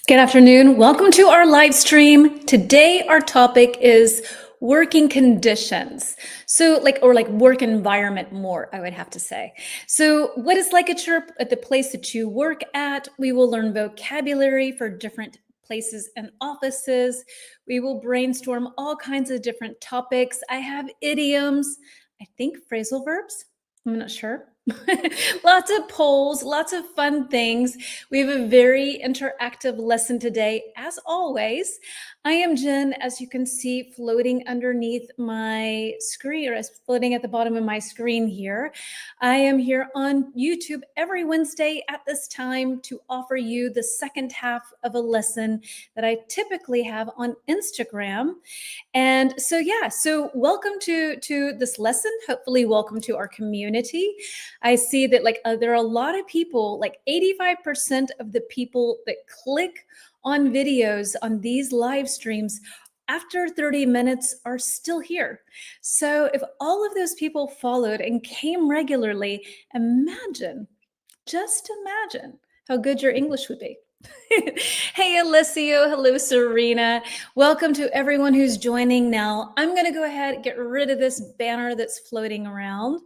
Good afternoon. Welcome to our live stream. Today, our topic is working conditions. So like work environment more, I would have to say. So what is like at the place that you work at? We will learn vocabulary for different places and offices. We will brainstorm all kinds of different topics. I have idioms, I think phrasal verbs. I'm not sure. Lots of polls, lots of fun things. We have a very interactive lesson today, as always. I am Jen, as you can see, floating underneath my screen, or as floating at the bottom of my screen here. I am here on YouTube every Wednesday at this time to offer you the second half of a lesson that I typically have on Instagram. And so, yeah, so welcome to this lesson. Hopefully, welcome to our community. I see that there are a lot of people, like 85% of the people that click on videos on these live streams after 30 minutes are still here. So if all of those people followed and came regularly, just imagine how good your English would be. Hey, Alessio. Hello, Serena. Welcome to everyone who's joining now. I'm going to go ahead and get rid of this banner that's floating around.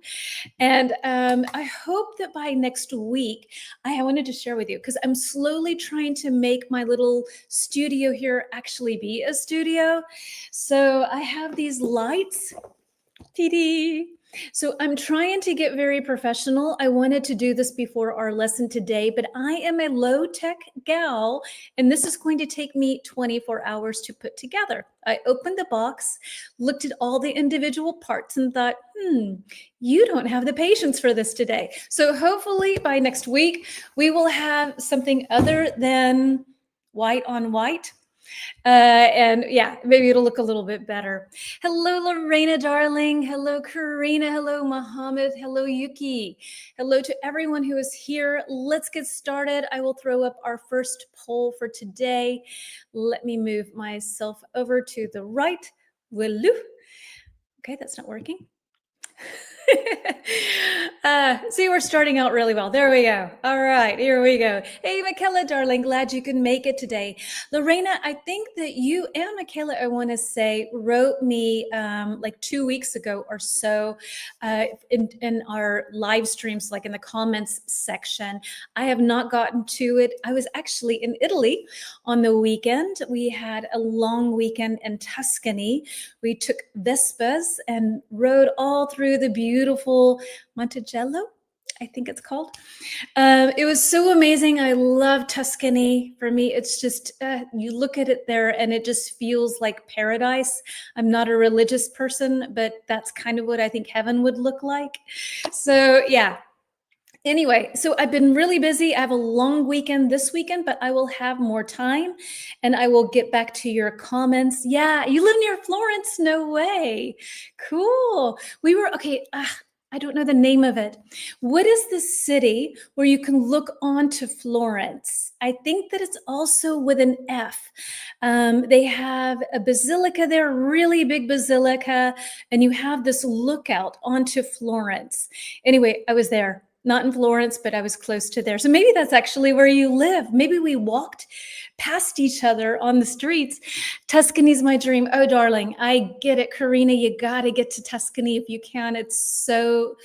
And I hope that by next week, I wanted to share with you, because I'm slowly trying to make my little studio here actually be a studio. So I have these lights. TD. So I'm trying to get very professional. I wanted to do this before our lesson today, but I am a low-tech gal, and this is going to take me 24 hours to put together. I opened the box, looked at all the individual parts, and thought, you don't have the patience for this today. So hopefully by next week, we will have something other than white on white. And yeah, maybe it'll look a little bit better. Hello, Lorena, darling. Hello, Karina. Hello, Mohammed. Hello, Yuki. Hello to everyone who is here. Let's get started. I will throw up our first poll for today. Let me move myself over to the right. Walloo. Okay, that's not working. See, we're starting out really well. There we go. All right, here we go. Hey, Michaela, darling, glad you can make it today. Lorena, I think that you and Michaela, I want to say, wrote me like 2 weeks ago or so in our live streams, like in the comments section. I have not gotten to it. I was actually in Italy on the weekend. We had a long weekend in Tuscany. We took Vespas and rode all through the beautiful Monticello, I think it's called. It was so amazing. I love Tuscany. For me, it's just, you look at it there and it just feels like paradise. I'm not a religious person, but that's kind of what I think heaven would look like. So yeah. Anyway, so I've been really busy. I have a long weekend this weekend, but I will have more time and I will get back to your comments. Yeah, you live near Florence? No way. Cool. We were, okay, I don't know the name of it. What is the city where you can look onto Florence? I think that it's also with an F. They have a basilica there, really big basilica, and you have this lookout onto Florence. Anyway, I was there. Not in Florence, but I was close to there. So maybe that's actually where you live. Maybe we walked past each other on the streets. Tuscany's my dream. Oh, darling, I get it. Karina, you got to get to Tuscany if you can. It's so...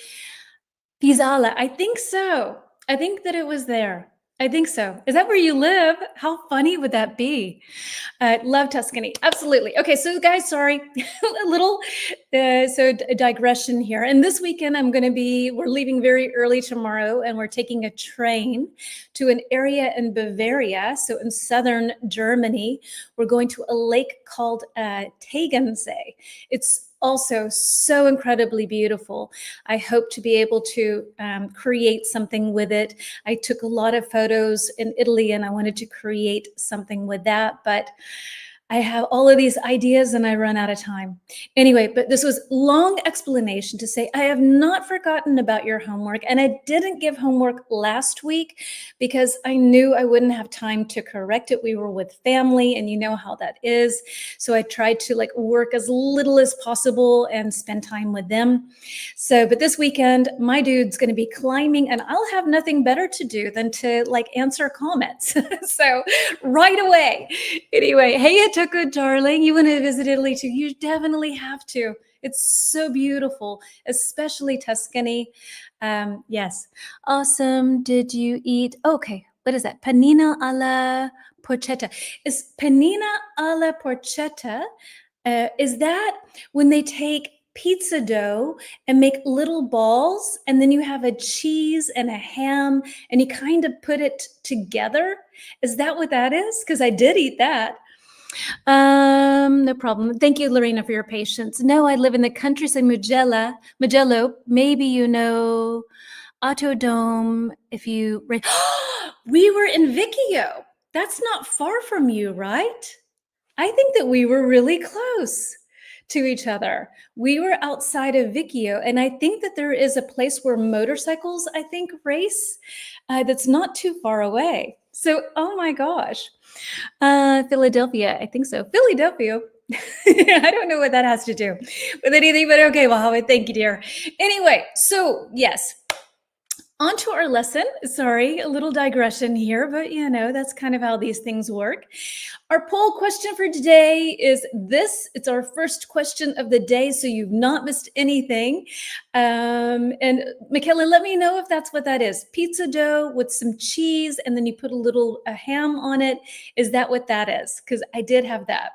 Pisala. I think so. I think that it was there. I think so. Is that where you live? How funny would that be? Love Tuscany. Absolutely. Okay, so guys, sorry, a little digression here. And this weekend we're leaving very early tomorrow, and we're taking a train to an area in Bavaria, so in southern Germany. We're going to a lake called Tegernsee. It's also so incredibly beautiful. I hope to be able to create something with it. I took a lot of photos in Italy and I wanted to create something with that, but I have all of these ideas and I run out of time. Anyway, but this was long explanation to say I have not forgotten about your homework, and I didn't give homework last week because I knew I wouldn't have time to correct it. We were with family and you know how that is. So I tried to like work as little as possible and spend time with them. So, but this weekend, my dude's going to be climbing and I'll have nothing better to do than to like answer comments. So right away. Anyway, hey, Atoka, darling, you want to visit Italy too? You definitely have to. It's so beautiful, especially Tuscany. Yes. Awesome. Did you eat? Okay. What is that? Panina alla porchetta. Is panina alla porchetta, is that when they take pizza dough and make little balls and then you have a cheese and a ham and you kind of put it together? Is that what that is? Because I did eat that. No problem. Thank you, Lorena, for your patience. No, I live in the countryside, Mugello. Maybe you know Autodome. If you, we were in Vicchio. That's not far from you, right? I think that we were really close to each other. We were outside of Vicchio, and I think that there is a place where motorcycles, I think, race that's not too far away. So, oh my gosh. Philadelphia, I think so. Philadelphia. I don't know what that has to do with anything, but okay, well, thank you, dear. Anyway, so yes, on to our lesson. Sorry, a little digression here, but you know, that's kind of how these things work. Our poll question for today is this. It's our first question of the day, so you've not missed anything. And Michaela, let me know if that's what that is. Pizza dough with some cheese, and then you put a ham on it. Is that what that is? Because I did have that.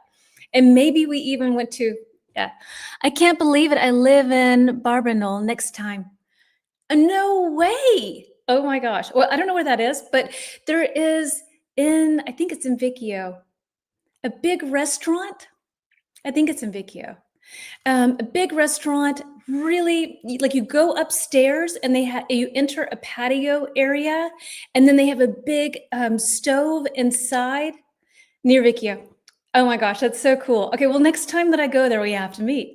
And maybe we even went to, yeah. I can't believe it. I live in Barbanol next time. No way. Oh my gosh. Well, I don't know where that is, but there is I think it's in Vicchio, a big restaurant. I think it's in Vicchio. A big restaurant, really like you go upstairs and you enter a patio area, and then they have a big stove inside near Vicchio. Oh my gosh, that's so cool. Okay, well, next time that I go there, we have to meet.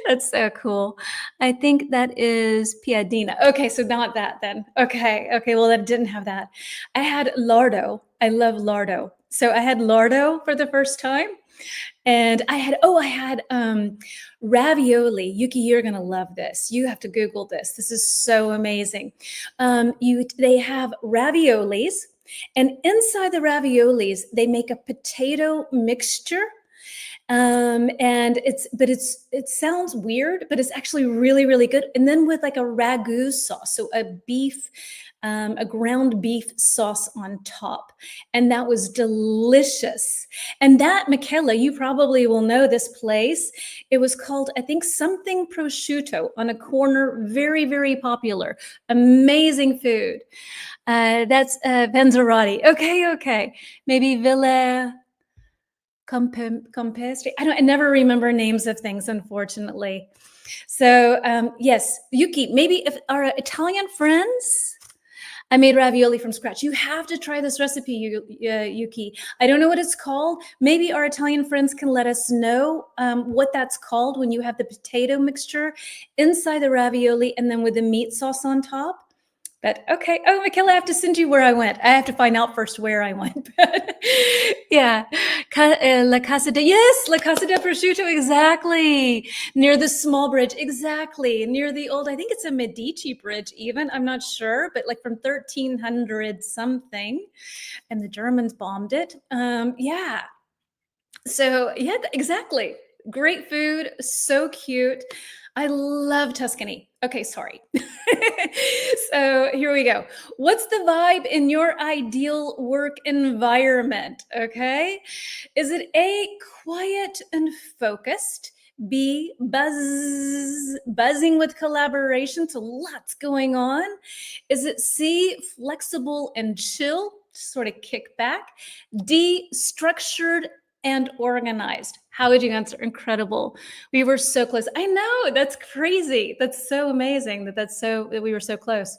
That's so cool. I think that is Piadina. Okay, so not that then. Okay, well, I didn't have that. I had lardo. I love lardo. So I had lardo for the first time. And I had ravioli. Yuki, you're gonna love this. You have to Google this. This is so amazing. They have raviolis, and inside the raviolis, they make a potato mixture. And it sounds weird, but it's actually really, really good. And then with like a ragu sauce, so a ground beef sauce on top. And that was delicious. And that, Michaela, you probably will know this place. It was called, I think, something prosciutto on a corner. Very, very popular. Amazing food. That's Penzarati. Okay. Maybe Villa Campestre. I never remember names of things, unfortunately. So yes, Yuki, maybe if our Italian friends, I made ravioli from scratch. You have to try this recipe, Yuki. I don't know what it's called. Maybe our Italian friends can let us know what that's called when you have the potato mixture inside the ravioli and then with the meat sauce on top. But okay. Oh, Michaela, I have to send you where I went. I have to find out first where I went. Yeah. La Casa La Casa de Prosciutto, exactly. Near the small bridge, exactly. Near the old, I think it's a Medici bridge even, I'm not sure, but like from 1300 something. And the Germans bombed it. Yeah. So yeah, exactly. Great food, so cute. I love Tuscany. Okay, sorry. So here we go. What's the vibe in your ideal work environment? Okay. Is it A, quiet and focused? B, buzzing with collaboration, so lots going on? Is it C, flexible and chill, sort of kick back? D, structured and organized? How would you answer? Incredible. We were so close. I know, that's crazy. That's so amazing that we were so close.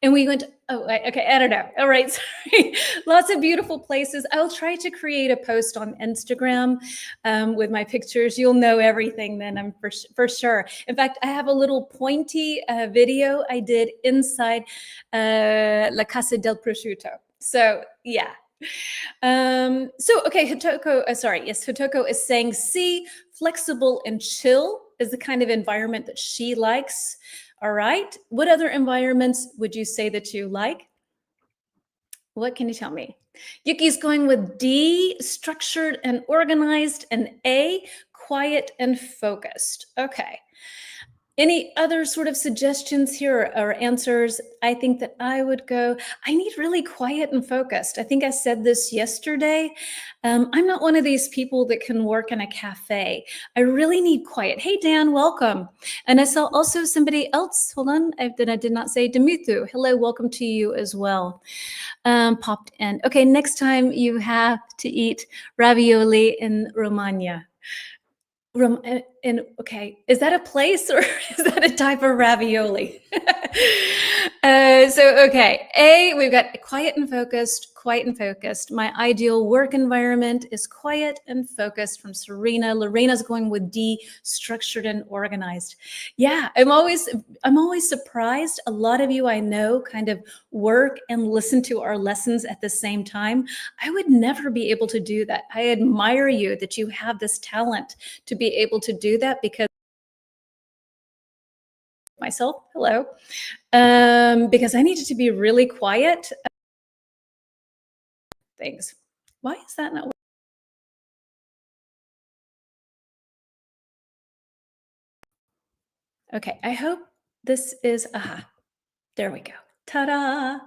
And we went, okay, I don't know. All right, sorry. Lots of beautiful places. I'll try to create a post on Instagram with my pictures. You'll know everything then, I'm for sure. In fact, I have a little pointy video I did inside La Casa del Prosciutto. So yeah. Okay, Hitoko is saying, see, flexible and chill is the kind of environment that she likes. All right. What other environments would you say that you like? What can you tell me? Yuki's going with D, structured and organized, and A, quiet and focused. Okay. Any other sort of suggestions here or answers? I think that I would go, I need really quiet and focused. I think I said this yesterday. I'm not one of these people that can work in a cafe. I really need quiet. Hey, Dan, welcome. And I saw also somebody else, hold on, that I did not say, Demutu. Hello, welcome to you as well. Popped in. Okay, next time you have to eat ravioli in Romagna. Okay, is that a place or is that a type of ravioli? Okay, we've got quiet and focused, quiet and focused. My ideal work environment is quiet and focused from Serena. Lorena's going with D, structured and organized. Yeah, I'm always surprised. A lot of you I know kind of work and listen to our lessons at the same time. I would never be able to do that. I admire you that you have this talent to be able to do that, because myself, hello, because I needed to be really quiet. Things. Why is that not? Okay, I hope this is, aha, there we go. Ta-da!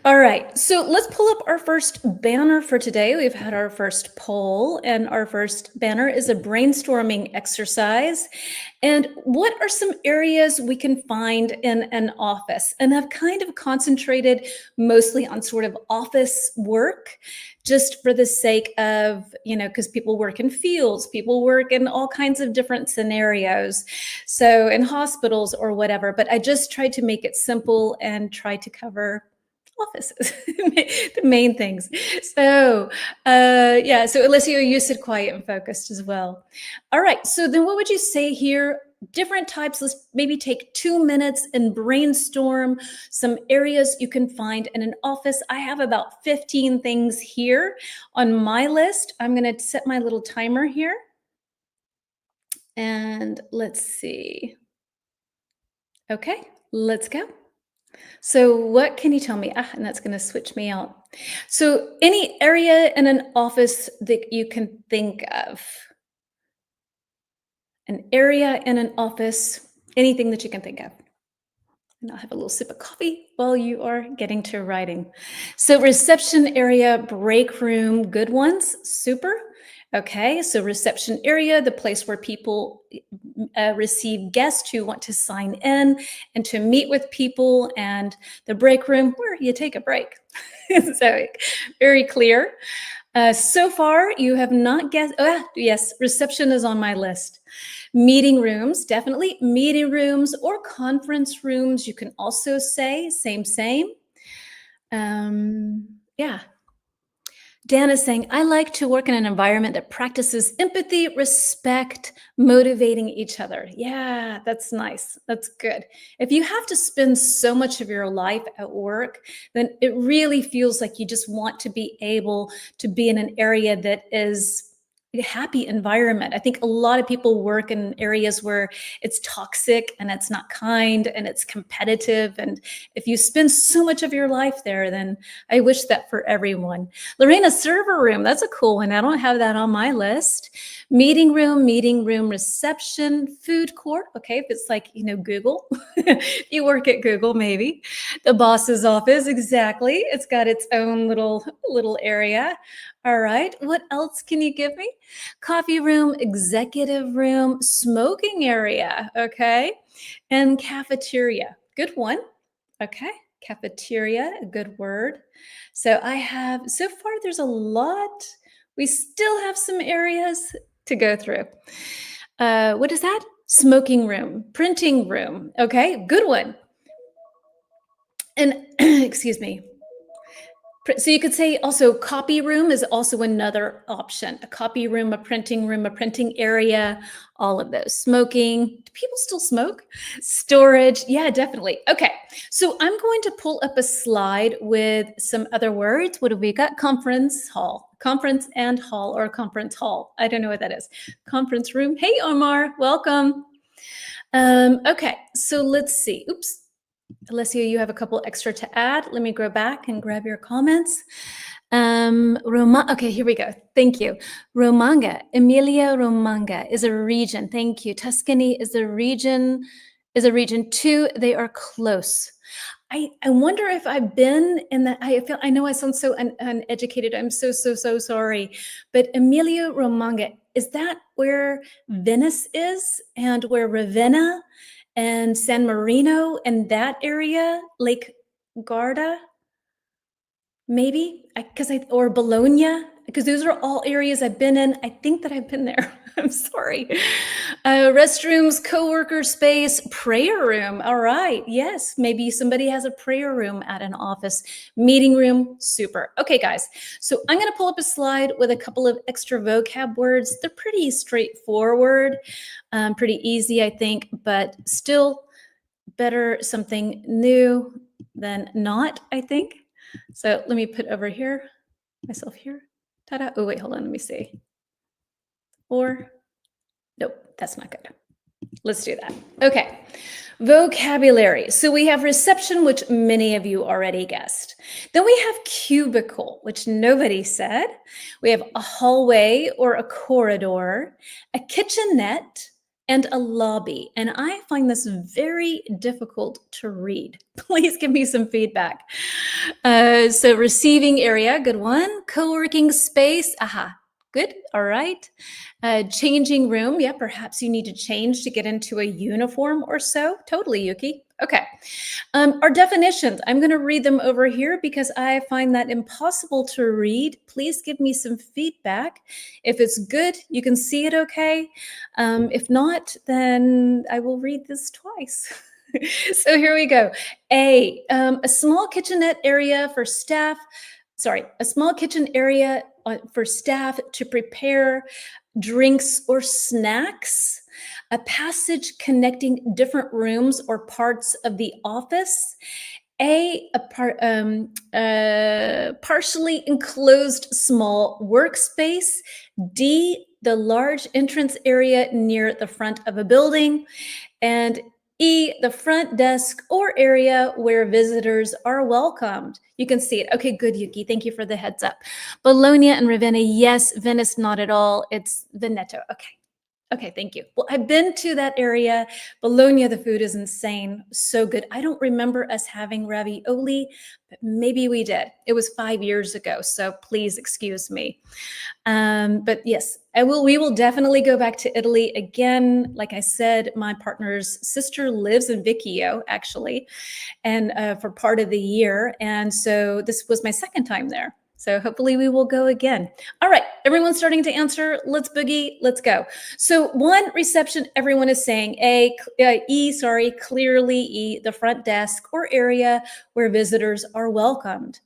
All right, so let's pull up our first banner for today. We've had our first poll, and our first banner is a brainstorming exercise. And what are some areas we can find in an office? And I've kind of concentrated mostly on sort of office work, just for the sake of, because people work in fields, people work in all kinds of different scenarios. So in hospitals or whatever, but I just tried to make it simple and try to cover offices, the main things. So yeah, so Alessio, you said quiet and focused as well. All right, so then what would you say here? Different types, let's maybe take 2 minutes and brainstorm some areas you can find in an office. I have about 15 things here on my list. I'm gonna set my little timer here. And let's see. Okay, let's go. So what can you tell me? And that's going to switch me out. So any area in an office that you can think of? An area in an office, anything that you can think of. And I'll have a little sip of coffee while you are getting to writing. So reception area, break room, good ones, super. Okay, so reception area, the place where people receive guests who want to sign in and to meet with people, and the break room where you take a break. So very clear. So far, you have not guessed. Yes, reception is on my list. Meeting rooms, definitely meeting rooms or conference rooms. You can also say same. Yeah. Dan is saying, I like to work in an environment that practices empathy, respect, motivating each other. Yeah, that's nice. That's good. If you have to spend so much of your life at work, then it really feels like you just want to be able to be in an area that is a happy environment. I think a lot of people work in areas where it's toxic and it's not kind and it's competitive. And if you spend so much of your life there, then I wish that for everyone. Lorena, server room, that's a cool one. I don't have that on my list. Meeting room, reception, food court. Okay, if it's like, Google, if you work at Google, maybe. The boss's office, exactly. It's got its own little area. All right, what else can you give me? Coffee room, executive room, smoking area, okay? And cafeteria, good one. Okay, cafeteria, a good word. So so far there's a lot. We still have some areas to go through. What is that? Smoking room, printing room. Okay, good one. And excuse me. So you could say also copy room is also another option. A copy room, a printing area, all of those. Smoking. Do people still smoke? Storage. Yeah, definitely. Okay. So I'm going to pull up a slide with some other words. What have we got? Conference hall. Conference and hall or conference hall. I don't know what that is. Conference room. Hey, Omar. Welcome. Okay. So let's see. Oops. Alessia, you have a couple extra to add. Let me go back and grab your comments. Okay, here we go. Thank you. Romagna, Emilia Romagna is a region. Thank you. Tuscany is a region. Too. They are close. I wonder if I've been in that. I know I sound so uneducated. I'm so sorry. But Emilia Romagna, is that where Venice is and where Ravenna and San Marino and that area, Lake Garda, maybe, or Bologna, because those are all areas I've been in. I think that I've been there. I'm sorry. Restrooms, co-worker space, prayer room. All right. Yes, maybe somebody has a prayer room at an office. Meeting room. Super. Okay, guys. So I'm going to pull up a slide with a couple of extra vocab words. They're pretty straightforward, pretty easy, I think, but still better something new than not, I think. So let me put over here, myself here. Ta-da. Oh, wait, hold on. Let me see. Or, nope, that's not good. Let's do that. Okay. Vocabulary. So we have reception, which many of you already guessed. Then we have cubicle, which nobody said. We have a hallway or a corridor, a kitchenette, and a lobby. And I find this very difficult to read. Please give me some feedback. So receiving area, good one. Co-working space, aha, good, all right. Changing room, yeah, perhaps you need to change to get into a uniform or so. Totally, Yuki. Okay. Our definitions, I'm going to read them over here because I find that impossible to read. Please give me some feedback. If it's good, you can see it okay. If not, then I will read this twice. So here we go. A small kitchenette area for staff. Sorry, a small kitchen area for staff to prepare drinks or snacks, a passage connecting different rooms or parts of the office, a partially enclosed small workspace, D, the large entrance area near the front of a building, and E, the front desk or area where visitors are welcomed. You can see it. Okay, good, Yuki. Thank you for the heads up. Bologna and Ravenna, yes. Venice, not at all. It's Veneto. Okay. Okay, thank you. Well, I've been to that area. Bologna, the food is insane. So good. I don't remember us having ravioli, but maybe we did. It was 5 years ago, so please excuse me. But yes, we will definitely go back to Italy again. Like I said, my partner's sister lives in Vicchio, actually, and for part of the year. And so this was my second time there. So hopefully we will go again. All right, everyone's starting to answer. Let's boogie, let's go. So one, reception, everyone is saying clearly E, the front desk or area where visitors are welcomed.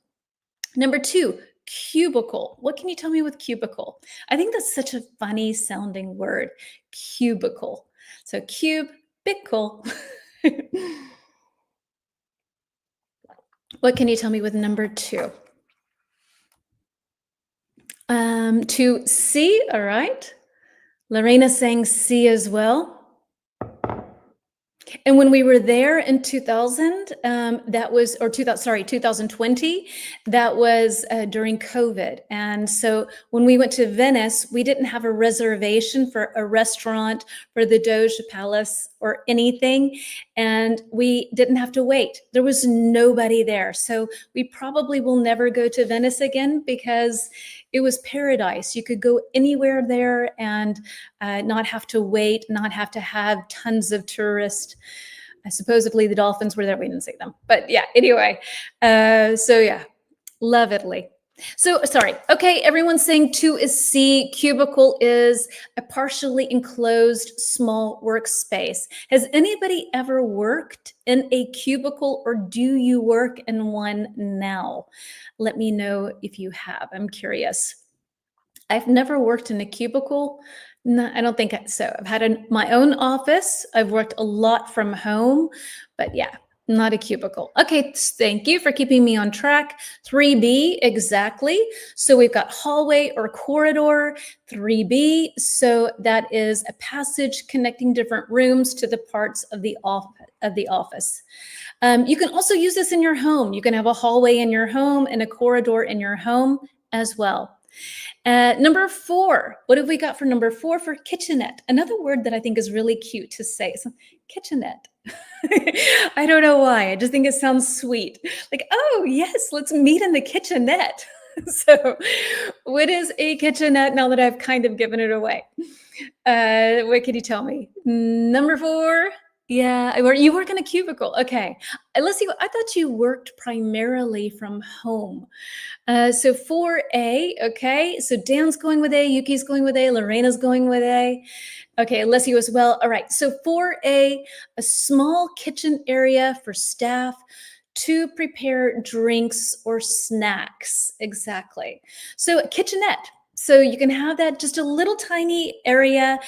Number two, cubicle. What can you tell me with cubicle? I think that's such a funny sounding word, cubicle. So cubicle. What can you tell me with number two? To see, all right. Lorena saying see as well. And when we were there in 2000, that was, or 2020, that was during COVID. And so when we went to Venice, we didn't have a reservation for a restaurant, for the Doge Palace or anything. And we didn't have to wait. There was nobody there. So we probably will never go to Venice again because it was paradise. You could go anywhere there and not have to wait, not have to have tons of tourists. Supposedly the dolphins were there. We didn't see them. But yeah, anyway. So yeah, love Italy. So sorry. Okay, everyone's saying two is C. Cubicle is a partially enclosed small workspace. Has anybody ever worked in a cubicle or do you work in one now? Let me know if you have. I'm curious. I've never worked in a cubicle. No, I don't think so. I've had my own office. I've worked a lot from home, but yeah, not a cubicle. Okay, thank you for keeping me on track. 3B, exactly. So we've got hallway or corridor. 3B, so that is a passage connecting different rooms to the parts of the office. You can also use this in your home. You can have a hallway in your home and a corridor in your home as well. Number four, what have we got for number four for kitchenette? Another word that I think is really cute to say. So, kitchenette. I don't know why. I just think it sounds sweet. Like, oh, yes, let's meet in the kitchenette. So, what is a kitchenette now that I've kind of given it away? What can you tell me? Number four. Yeah, you work in a cubicle. Okay. Let's see. I thought you worked primarily from home. So 4A, okay. So Dan's going with A, Yuki's going with A, Lorena's going with A. Okay, Alessio as well. All right. So 4A, a small kitchen area for staff to prepare drinks or snacks. Exactly. So a kitchenette. So you can have that just a little tiny area.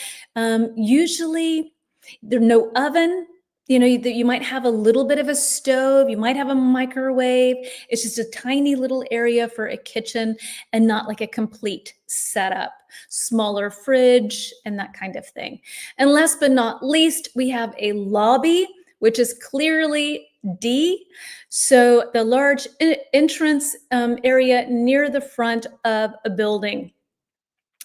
Usually there's no oven. You might have a little bit of a stove, you might have a microwave. It's just a tiny little area for a kitchen and not like a complete setup, smaller fridge and that kind of thing. And last but not least, we have a lobby, which is clearly D. So the large entrance area near the front of a building.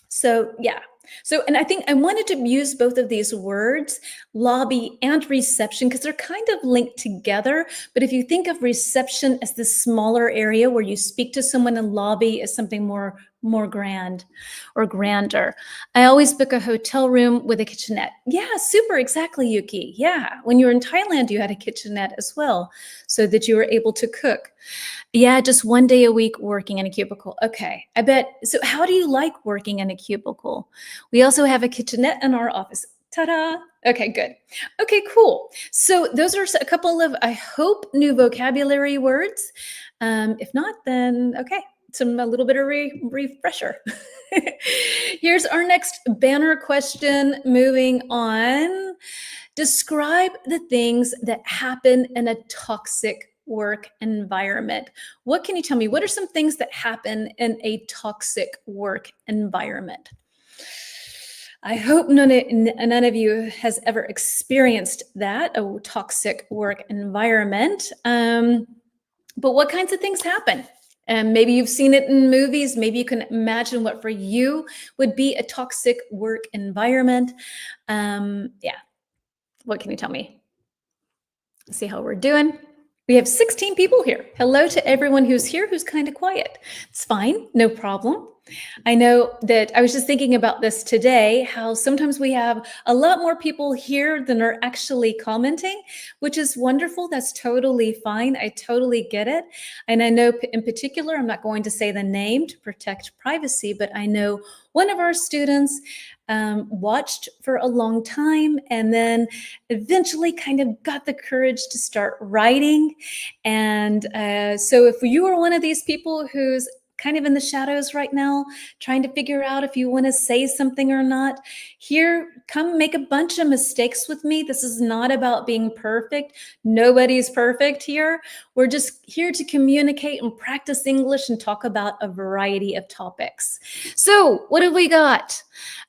So yeah. So, and I think I wanted to use both of these words, lobby and reception, because they're kind of linked together. But if you think of reception as this smaller area where you speak to someone, and lobby as something more grand or grander. I always book a hotel room with a kitchenette. Yeah, super, exactly, Yuki. Yeah, when you were in Thailand, you had a kitchenette as well, so that you were able to cook. Yeah, just 1 day a week working in a cubicle. Okay, I bet. So, how do you like working in a cubicle? We also have a kitchenette in our office. Ta-da! Okay, good. Okay, cool. So those are a couple of, I hope, new vocabulary words. If not, then okay, a little bit of refresher. Here's our next banner question. Moving on. Describe the things that happen in a toxic work environment. What can you tell me? What are some things that happen in a toxic work environment? I hope none of you has ever experienced that, a toxic work environment. But what kinds of things happen? And maybe you've seen it in movies. Maybe you can imagine what for you would be a toxic work environment. Yeah. What can you tell me? See how we're doing. We have 16 people here. Hello to everyone who's here who's kind of quiet. It's fine, no problem. I know that I was just thinking about this today, how sometimes we have a lot more people here than are actually commenting, which is wonderful. That's totally fine. I totally get it. And I know in particular, I'm not going to say the name to protect privacy, but I know one of our students watched for a long time and then eventually kind of got the courage to start writing. And so if you are one of these people who's kind of in the shadows right now, trying to figure out if you want to say something or not, here, come make a bunch of mistakes with me. This is not about being perfect. Nobody's perfect here. We're just here to communicate and practice English and talk about a variety of topics. So what have we got?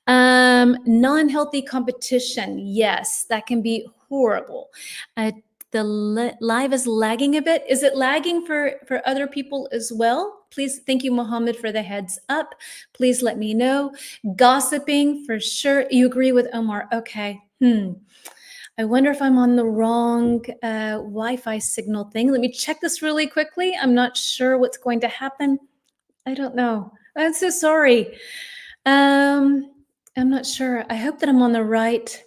Non-healthy competition. Yes, that can be horrible. The live is lagging a bit. Is it lagging for other people as well? Please, thank you, Mohammed, for the heads up. Please let me know. Gossiping, for sure. You agree with Omar? Okay. I wonder if I'm on the wrong Wi-Fi signal thing. Let me check this really quickly. I'm not sure what's going to happen. I don't know. I'm so sorry. I'm not sure. I hope that I'm on the right.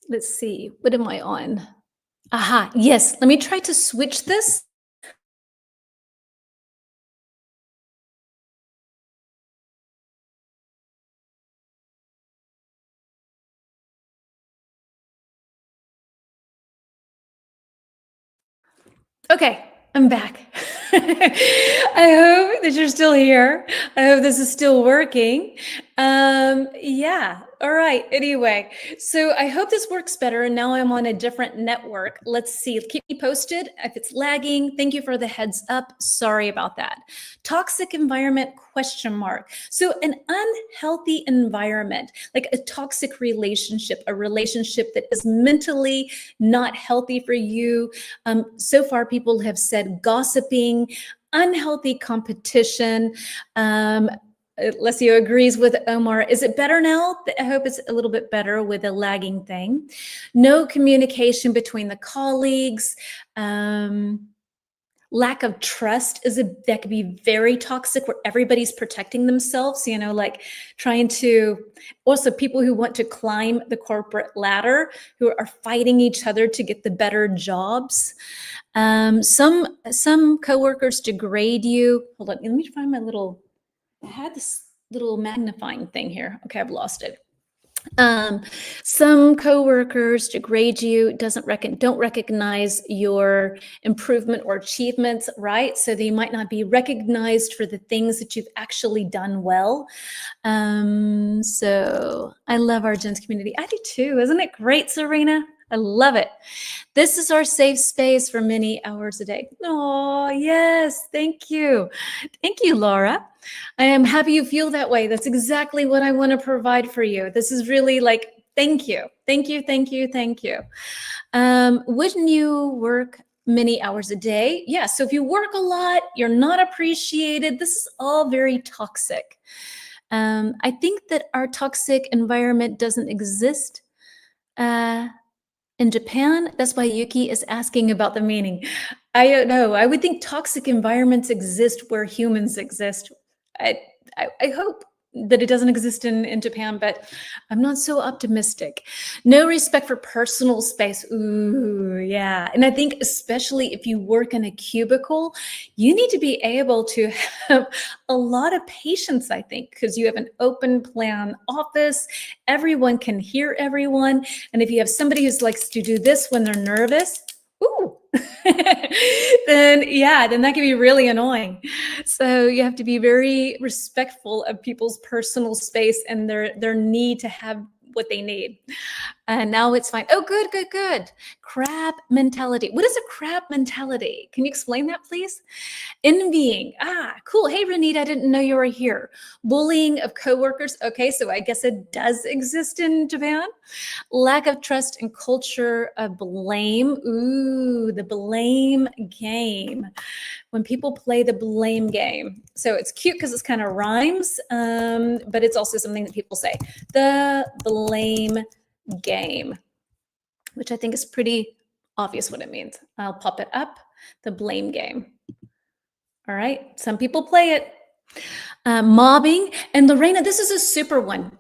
Let's see. What am I on? Aha, yes. Let me try to switch this. Okay, I'm back. I hope that you're still here. I hope this is still working. Yeah. All right. Anyway, so I hope this works better. And now I'm on a different network. Let's see. Keep me posted if it's lagging. Thank you for the heads up. Sorry about that. Toxic environment question mark. So an unhealthy environment, like a toxic relationship, a relationship that is mentally not healthy for you. So far, people have said gossiping, unhealthy competition. Alessio agrees with Omar. Is it better now? I hope it's a little bit better with a lagging thing. No communication between the colleagues. Lack of trust that could be very toxic, where everybody's protecting themselves, like trying to, also people who want to climb the corporate ladder, who are fighting each other to get the better jobs. Some coworkers degrade you. Hold on, let me find I had this little magnifying thing here. Okay, I've lost it. Some coworkers degrade you, don't recognize your improvement or achievements, right? So they might not be recognized for the things that you've actually done well. So I love our Gens community. I do too. Isn't it great, Serena? I love it. This is our safe space for many hours a day. Oh, yes. Thank you. Thank you, Laura. I am happy you feel that way. That's exactly what I want to provide for you. This is really like, thank you. Thank you, thank you, thank you. Wouldn't you work many hours a day? Yeah, so if you work a lot, you're not appreciated. This is all very toxic. I think that our toxic environment doesn't exist in Japan. That's why Yuki is asking about the meaning. I don't know. I would think toxic environments exist where humans exist. I, I hope that it doesn't exist in Japan, but I'm not so optimistic. No respect for personal space. Ooh, yeah. And I think especially if you work in a cubicle, you need to be able to have a lot of patience, I think, because you have an open plan office. Everyone can hear everyone. And if you have somebody who likes to do this when they're nervous, ooh, then that can be really annoying. So you have to be very respectful of people's personal space and their need to have what they need. And now it's fine. Oh, good, good, good. Crab mentality. What is a crab mentality? Can you explain that, please? Envying. Ah, cool. Hey, Renita, I didn't know you were here. Bullying of coworkers. Okay, so I guess it does exist in Japan. Lack of trust and culture of blame. Ooh, the blame game. When people play the blame game. So it's cute because it's kind of rhymes, but it's also something that people say. The blame game, which I think is pretty obvious what it means. I'll pop it up. The blame game. All right, some people play it. Mobbing. And Lorena, this is a super one.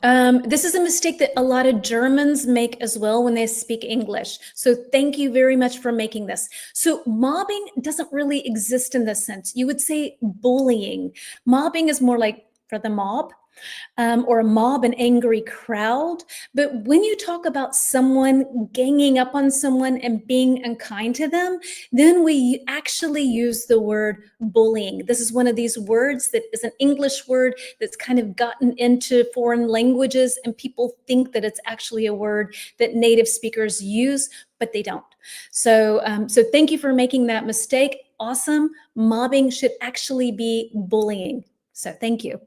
This is a mistake that a lot of Germans make as well when they speak English. So thank you very much for making this. So mobbing doesn't really exist in this sense. You would say bullying. Mobbing is more like for the mob. Or a mob, an angry crowd. But when you talk about someone ganging up on someone and being unkind to them, then we actually use the word bullying. This is one of these words that is an English word that's kind of gotten into foreign languages, and people think that it's actually a word that native speakers use, but they don't. So thank you for making that mistake. Awesome. Mobbing should actually be bullying. So thank you.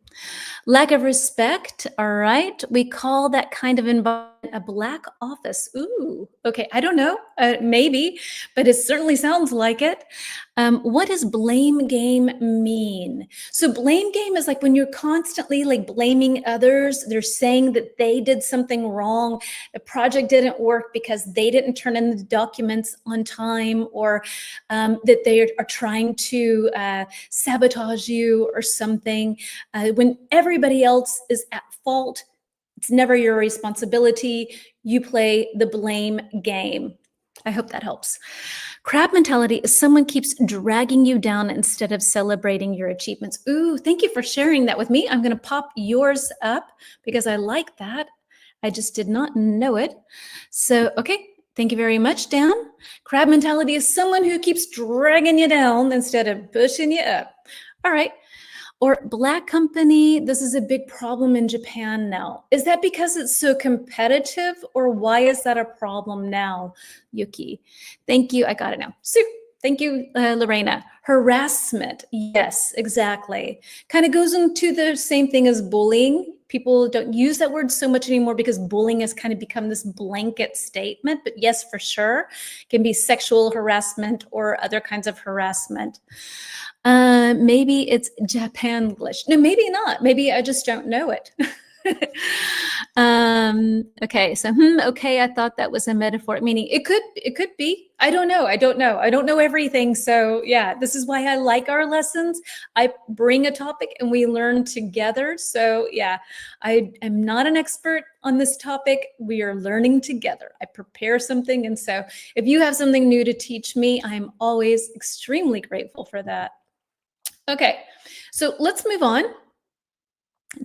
Lack of respect. All right. We call that kind of environment a black office. Ooh, okay. I don't know. Maybe, but it certainly sounds like it. What does blame game mean? So blame game is like when you're constantly like blaming others. They're saying that they did something wrong. The project didn't work because they didn't turn in the documents on time, or that they are trying to sabotage you or something. When everybody else is at fault, it's never your responsibility. You play the blame game. I hope that helps. Crab mentality is someone keeps dragging you down instead of celebrating your achievements. Ooh, thank you for sharing that with me. I'm going to pop yours up because I like that. I just did not know it. So, okay. Thank you very much, Dan. Crab mentality is someone who keeps dragging you down instead of pushing you up. All right. Or black company, this is a big problem in Japan now. Is that because it's so competitive, or why is that a problem now, Yuki? Thank you. I got it now. Sue. Thank you, Lorena. Harassment. Yes, exactly. Kind of goes into the same thing as bullying. People don't use that word so much anymore because bullying has kind of become this blanket statement. But yes, for sure, it can be sexual harassment or other kinds of harassment. Maybe it's Japanglish. No, maybe not. Maybe I just don't know it. Okay, so okay, I thought that was a metaphor, meaning it could be. I don't know. I don't know everything. So yeah, this is why I like our lessons. I bring a topic and we learn together. So yeah, I am not an expert on this topic. We are learning together. I prepare something, and so if you have something new to teach me, I'm always extremely grateful for that. Okay, so let's move on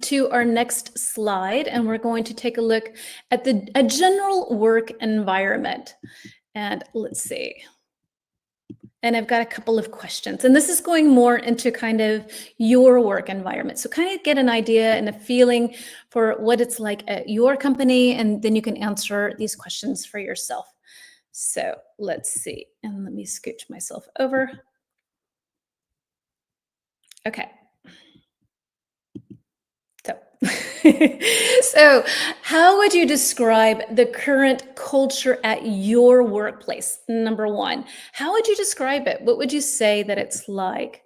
to our next slide, and we're going to take a look at a general work environment. And let's see. And I've got a couple of questions, and this is going more into kind of your work environment. So kind of get an idea and a feeling for what it's like at your company, and then you can answer these questions for yourself. So let's see, and let me scooch myself over. Okay. So, so how would you describe the current culture at your workplace? Number one, how would you describe it? What would you say that it's like?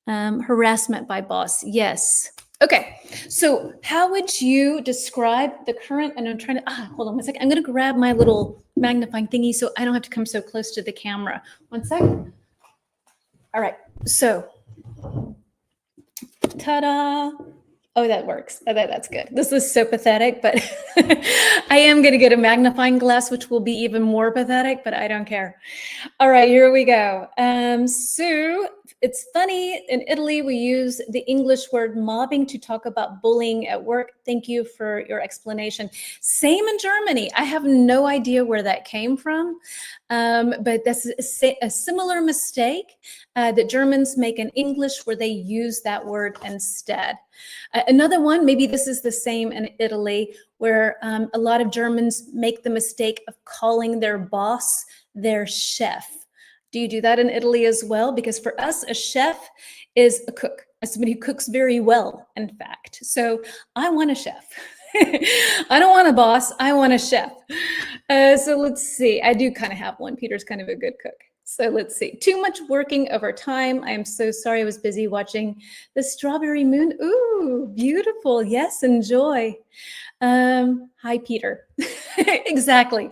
Harassment by boss. Yes. Okay. So how would you describe the current, and I'm trying to, hold on one second. I'm going to grab my little magnifying thingy so I don't have to come so close to the camera. One second. All right. So, ta-da. Oh, that works. Oh, that's good. This is so pathetic, but I am going to get a magnifying glass, which will be even more pathetic, but I don't care. All right, here we go. So it's funny, in Italy, we use the English word mobbing to talk about bullying at work. Thank you for your explanation. Same in Germany. I have no idea where that came from, but that's a similar mistake that Germans make in English, where they use that word instead. Another one, maybe this is the same in Italy, where a lot of Germans make the mistake of calling their boss their chef. Do you do that in Italy as well? Because for us, a chef is a cook, somebody who cooks very well, in fact. So I want a chef. I don't want a boss. I want a chef. So let's see. I do kind of have one. Peter's kind of a good cook. So let's see. Too much working over time. I am so sorry. I was busy watching the strawberry moon. Ooh, beautiful. Yes, enjoy. Hi, Peter. Exactly.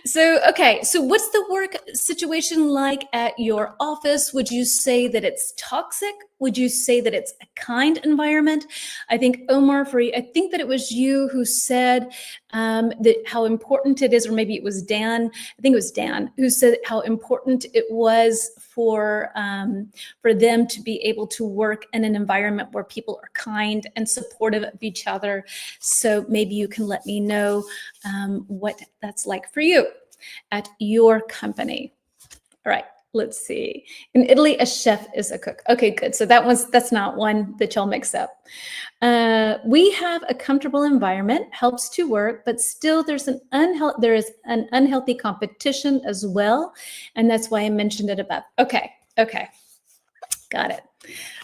So, okay. So what's the work situation like at your office? Would you say that it's toxic? Would you say that it's a kind environment? I think, Omar, I think that it was you who said that how important it is, or maybe it was Dan. I think it was Dan who said how important it was for them to be able to work in an environment where people are kind and supportive of each other. So maybe you can let me know what that's like for you at your company. All right, let's see. In Italy, a chef is a cook. Okay, good. So that's not one that y'all mix up. We have a comfortable environment, helps to work, but still there is an unhealthy competition as well. And that's why I mentioned it above. Okay, got it.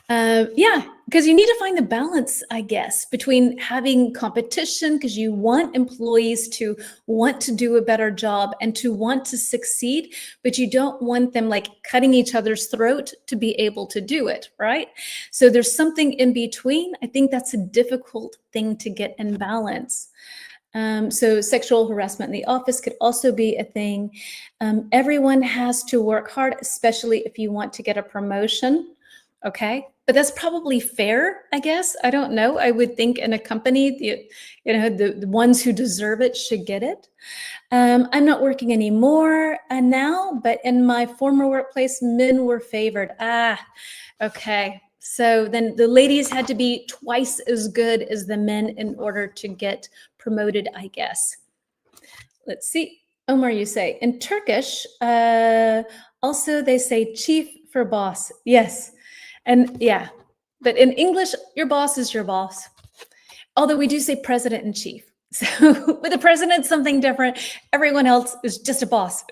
Yeah, because you need to find the balance, I guess, between having competition, because you want employees to want to do a better job and to want to succeed, but you don't want them like cutting each other's throat to be able to do it, right? So there's something in between. I think that's a difficult thing to get in balance. So sexual harassment in the office could also be a thing. Everyone has to work hard, especially if you want to get a promotion. Okay, but that's probably fair, I guess. I don't know. I would think in a company, the ones who deserve it should get it. I'm not working anymore now, but in my former workplace, men were favored. Okay. So then the ladies had to be twice as good as the men in order to get promoted, I guess. Let's see. Omar, you say. In Turkish, also they say chief for boss. Yes. And yeah, but in English, your boss is your boss. Although we do say president in chief. So with the president, something different. Everyone else is just a boss.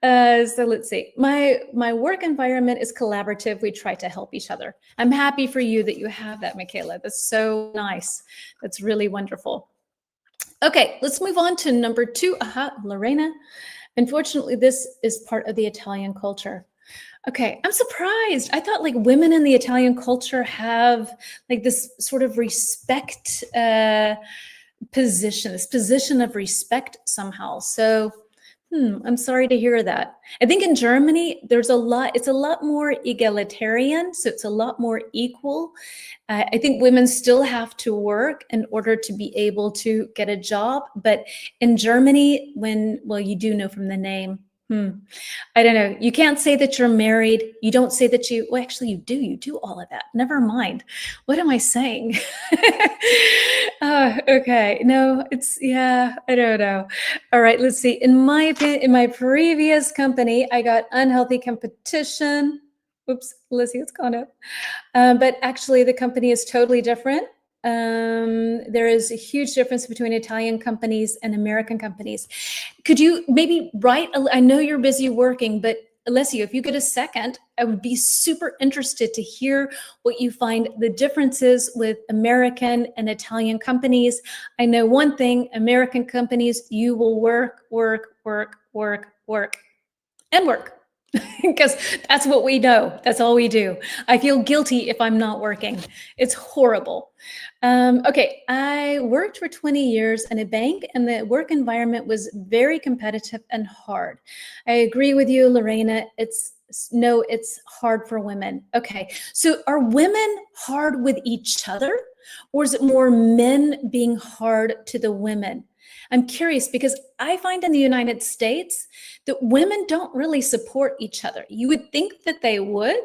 So let's see. My work environment is collaborative. We try to help each other. I'm happy for you that you have that, Michaela. That's so nice. That's really wonderful. Okay, let's move on to number two. Aha, Lorena. Unfortunately, this is part of the Italian culture. Okay, I'm surprised. I thought like women in the Italian culture have like this sort of respect position, this position of respect somehow. So I'm sorry to hear that. I think in Germany, it's a lot more egalitarian, so it's a lot more equal. I think women still have to work in order to be able to get a job. But in Germany, well, you do know from the name, I don't know. You can't say that you're married. You don't say that well, actually, you do. You do all of that. Never mind. What am I saying? Okay. No, yeah, I don't know. All right, let's see. In my opinion, in my previous company, I got unhealthy competition. Oops, Lizzie, it's gone up. But actually, the company is totally different. There is a huge difference between Italian companies and American companies. Could you maybe write, I know you're busy working, but Alessio, if you get a second, I would be super interested to hear what you find the differences with American and Italian companies. I know one thing, American companies, you will work, and work. Because that's what we know. That's all we do. I feel guilty if I'm not working. It's horrible. Okay, I worked for 20 years in a bank, and the work environment was very competitive and hard. I agree with you, Lorena. It's hard for women. Okay, so are women hard with each other, or is it more men being hard to the women? I'm curious because I find in the United States that women don't really support each other. You would think that they would,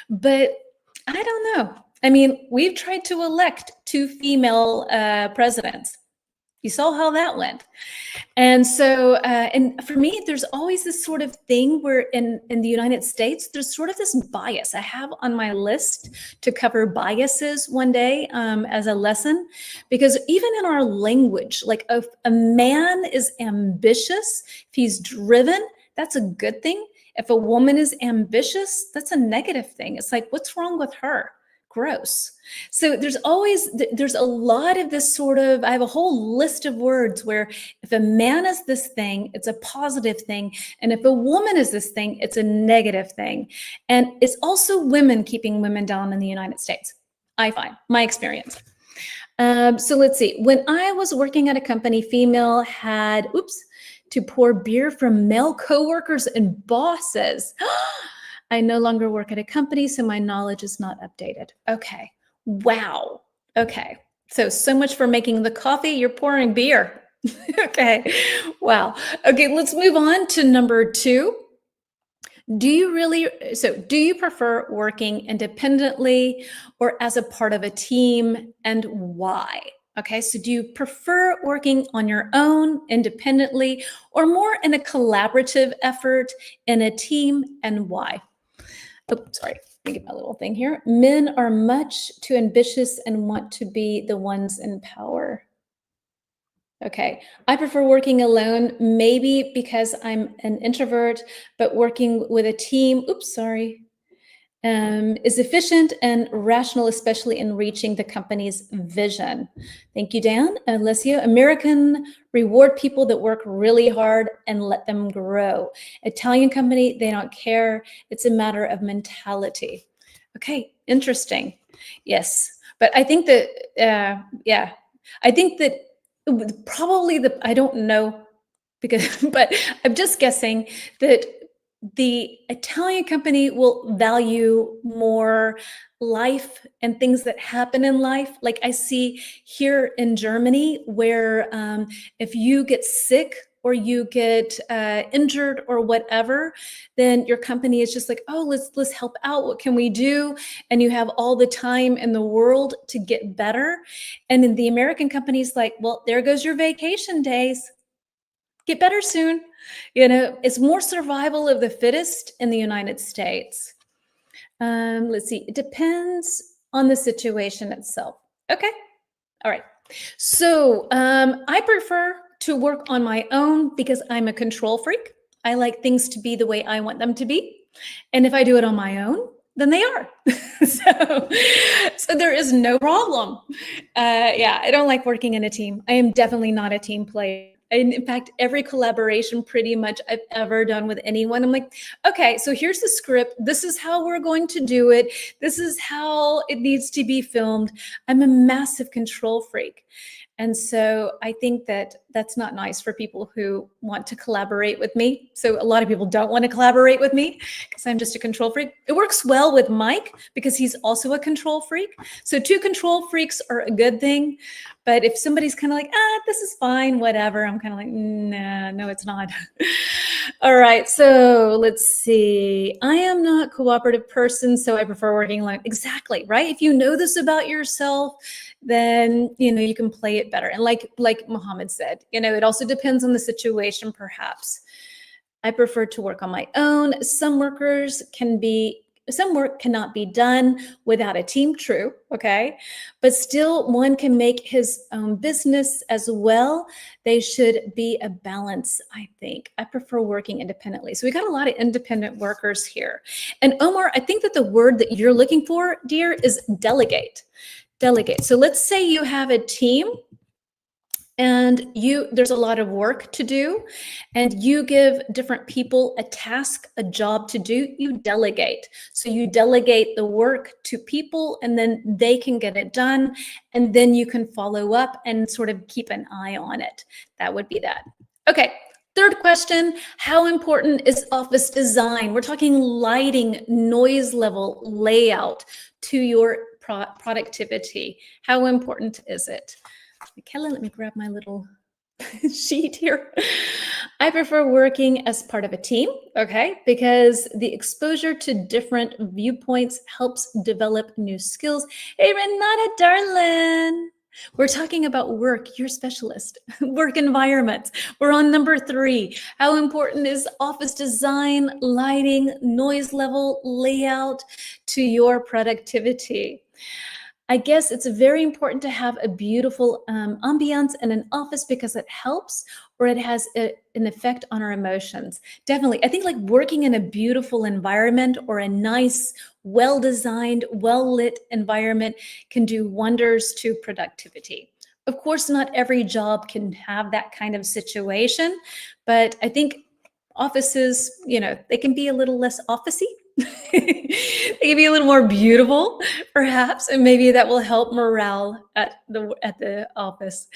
but I don't know. I mean, we've tried to elect two female presidents. You saw how that went. And so, and for me, there's always this sort of thing where in the United States, there's sort of this bias. I have on my list to cover biases one day as a lesson, because even in our language, like if a man is ambitious, if he's driven, that's a good thing. If a woman is ambitious, that's a negative thing. It's like, what's wrong with her? Gross. So there's a lot of this sort of, I have a whole list of words where if a man is this thing, it's a positive thing. And if a woman is this thing, it's a negative thing. And it's also women keeping women down in the United States, I find, my experience. So let's see. When I was working at a company, female had, to pour beer from male coworkers and bosses. I no longer work at a company, so my knowledge is not updated. Okay. Wow. Okay. So much for making the coffee. You're pouring beer. Okay. Wow. Okay, let's move on to number two. Do you prefer working independently or as a part of a team, and why? Okay, so do you prefer working on your own independently or more in a collaborative effort in a team, and why? Oh, sorry, let me get my little thing here. Men are much too ambitious and want to be the ones in power. Okay, I prefer working alone, maybe because I'm an introvert, but working with a team, is efficient and rational, especially in reaching the company's vision. Thank you, Dan. Alessio, American reward people that work really hard and let them grow. Italian company, they don't care. It's a matter of mentality. Okay, interesting. Yes, but I think that, I think that probably I don't know because, but I'm just guessing that the Italian company will value more life and things that happen in life. Like I see here in Germany, where if you get sick or you get injured or whatever, then your company is just like, oh, let's help out. What can we do? And you have all the time in the world to get better. And in the American companies, like, well, there goes your vacation days. Get better soon. You know, it's more survival of the fittest in the United States. Let's see. It depends on the situation itself. Okay. All right. So I prefer to work on my own because I'm a control freak. I like things to be the way I want them to be. And if I do it on my own, then they are. so, so there is no problem. Yeah, I don't like working in a team. I am definitely not a team player. And in fact, every collaboration pretty much I've ever done with anyone, I'm like, okay, so here's the script. This is how we're going to do it. This is how it needs to be filmed. I'm a massive control freak. And so I think that that's not nice for people who want to collaborate with me. So a lot of people don't want to collaborate with me because I'm just a control freak. It works well with Mike because he's also a control freak. So two control freaks are a good thing. But if somebody's kind of like, this is fine, whatever, I'm kind of like, nah, no, it's not. All right, so let's see. I am not a cooperative person, so I prefer working alone. Exactly, right? If you know this about yourself, then you can play it better. And like Muhammad said, it also depends on the situation, perhaps. I prefer to work on my own. Some work cannot be done without a team, true, okay? But still, one can make his own business as well. They should be a balance, I think. I prefer working independently. So we got a lot of independent workers here. And Omar, I think that the word that you're looking for, dear, is delegate. Delegate. So let's say you have a team and there's a lot of work to do, and you give different people a task, a job to do. You delegate. So you delegate the work to people, and then they can get it done, and then you can follow up and sort of keep an eye on it. That would be that. Okay. Third question, how important is office design? We're talking lighting, noise level, layout to your productivity. How important is it? Michaela, let me grab my little sheet here. I prefer working as part of a team, okay? Because the exposure to different viewpoints helps develop new skills. Hey, Renata, darling. We're talking about work, you're a specialist, work environments. We're on number 3. How important is office design, lighting, noise level, layout to your productivity? I guess it's very important to have a beautiful ambiance in an office because it helps, or it has an effect on our emotions. Definitely. I think like working in a beautiful environment or a nice, well-designed, well-lit environment can do wonders to productivity. Of course, not every job can have that kind of situation, but I think offices, they can be a little less officey. They can be a little more beautiful, perhaps, and maybe that will help morale at the office.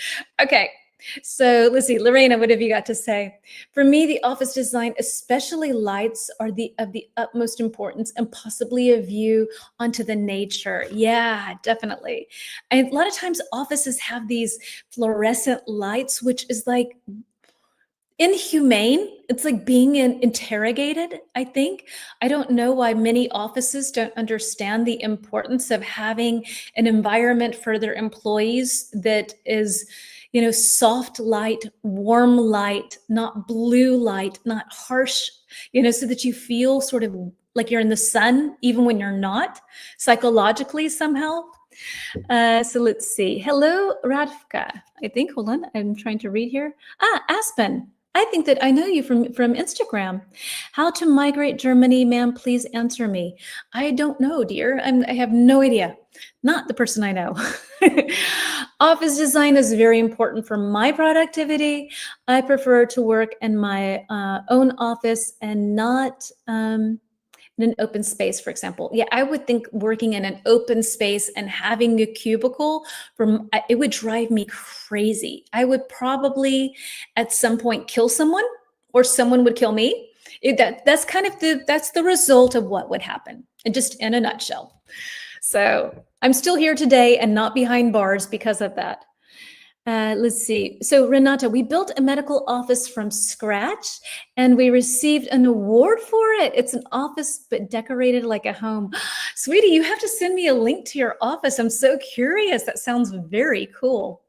Okay, so let's see, Lorena, what have you got to say? For me, the office design, especially lights, are of the utmost importance, and possibly a view onto the nature. Yeah, definitely. And a lot of times offices have these fluorescent lights, which is like inhumane. It's like being interrogated, I think. I don't know why many offices don't understand the importance of having an environment for their employees that is, soft light, warm light, not blue light, not harsh, so that you feel sort of like you're in the sun, even when you're not, psychologically somehow. So let's see. Hello, Radka. I think, hold on, I'm trying to read here. Aspen. I think that I know you from Instagram. How to migrate Germany, ma'am, please answer me. I don't know, dear. I have no idea. Not the person I know. Office design is very important for my productivity. I prefer to work in my own office and not in an open space, for example. Yeah, I would think working in an open space and having a cubicle, it would drive me crazy. I would probably at some point kill someone, or someone would kill me. That's kind of that's the result of what would happen, and just in a nutshell. So I'm still here today and not behind bars because of that. Let's see. So Renata, we built a medical office from scratch and we received an award for it. It's an office, but decorated like a home. Sweetie, you have to send me a link to your office. I'm so curious. That sounds very cool.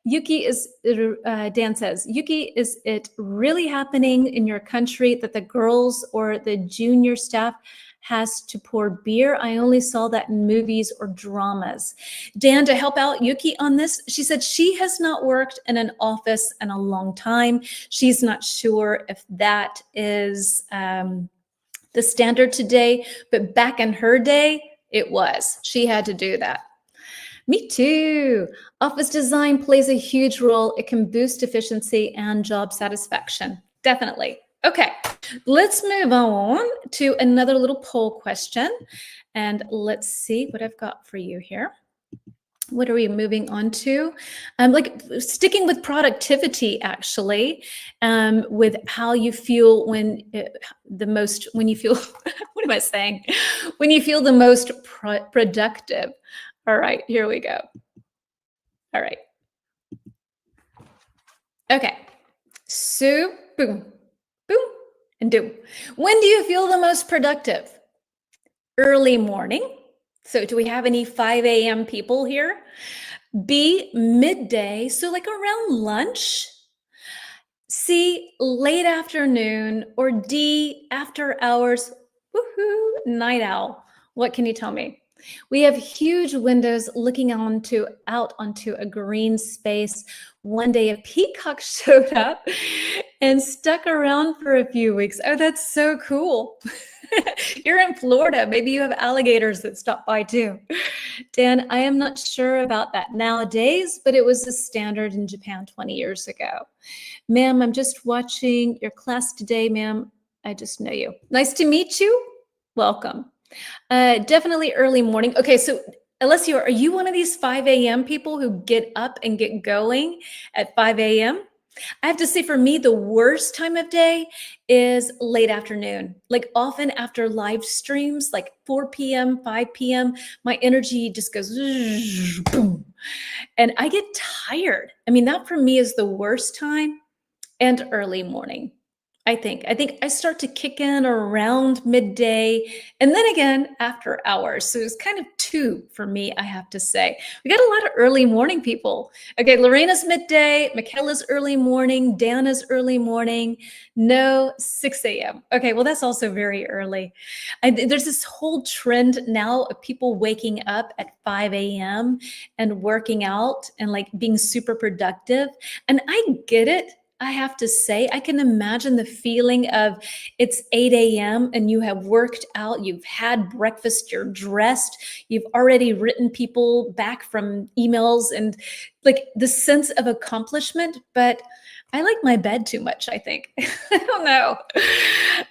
Yuki is, Dan says, Yuki, is it really happening in your country that the girls or the junior staff has to pour beer? I only saw that in movies or dramas. Dan, to help out Yuki on this, she said she has not worked in an office in a long time. She's not sure if that is the standard today, but back in her day, it was. She had to do that. Me too. Office design plays a huge role. It can boost efficiency and job satisfaction. Definitely. Okay, let's move on to another little poll question. And let's see what I've got for you here. What are we moving on to? Like sticking with productivity, actually, with how you feel when when you feel, what am I saying? When you feel the most productive. All right, here we go. All right. Okay. So, boom, boom, and do. When do you feel the most productive? Early morning. So do we have any 5 a.m. people here? B, midday, so like around lunch. C, late afternoon. Or D, after hours. Woohoo, night owl. What can you tell me? We have huge windows looking out onto a green space. One day a peacock showed up and stuck around for a few weeks. Oh, that's so cool. You're in Florida. Maybe you have alligators that stop by too. Dan, I am not sure about that nowadays, but it was the standard in Japan 20 years ago. Ma'am, I'm just watching your class today, ma'am. I just know you. Nice to meet you. Welcome. Definitely early morning. Okay, so Alessio, are you one of these 5 a.m. people who get up and get going at 5 a.m.? I have to say, for me, the worst time of day is late afternoon. Like often after live streams, like 4 p.m., 5 p.m., my energy just goes boom, and I get tired. I mean, that for me is the worst time, and early morning. I think I start to kick in around midday and then again after hours. So it's kind of two for me, I have to say. We got a lot of early morning people. Okay, Lorena's midday, Michaela's early morning, Dana's early morning, no 6 a.m. Okay, well, that's also very early. There's this whole trend now of people waking up at 5 a.m. and working out and like being super productive. And I get it. I have to say, I can imagine the feeling of it's 8 a.m. and you have worked out, you've had breakfast, you're dressed, you've already written people back from emails and like the sense of accomplishment. But I like my bed too much, I think. I don't know.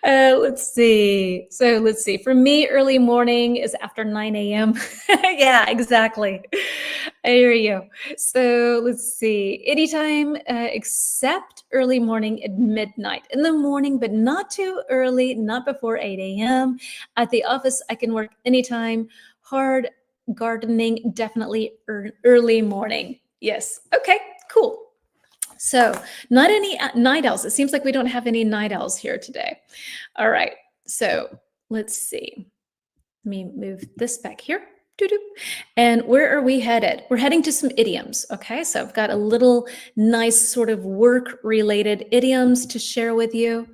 Let's see. So let's see. For me, early morning is after 9 a.m. Yeah, exactly. I hear you. So let's see. Anytime except early morning at midnight. In the morning, but not too early, not before 8 a.m. At the office, I can work anytime. Hard gardening, definitely early morning. Yes. Okay, cool. So not any night owls. It seems like we don't have any night owls here today. All right. So let's see. Let me move this back here. And where are we headed? We're heading to some idioms. Okay, so I've got a little nice sort of work-related idioms to share with you.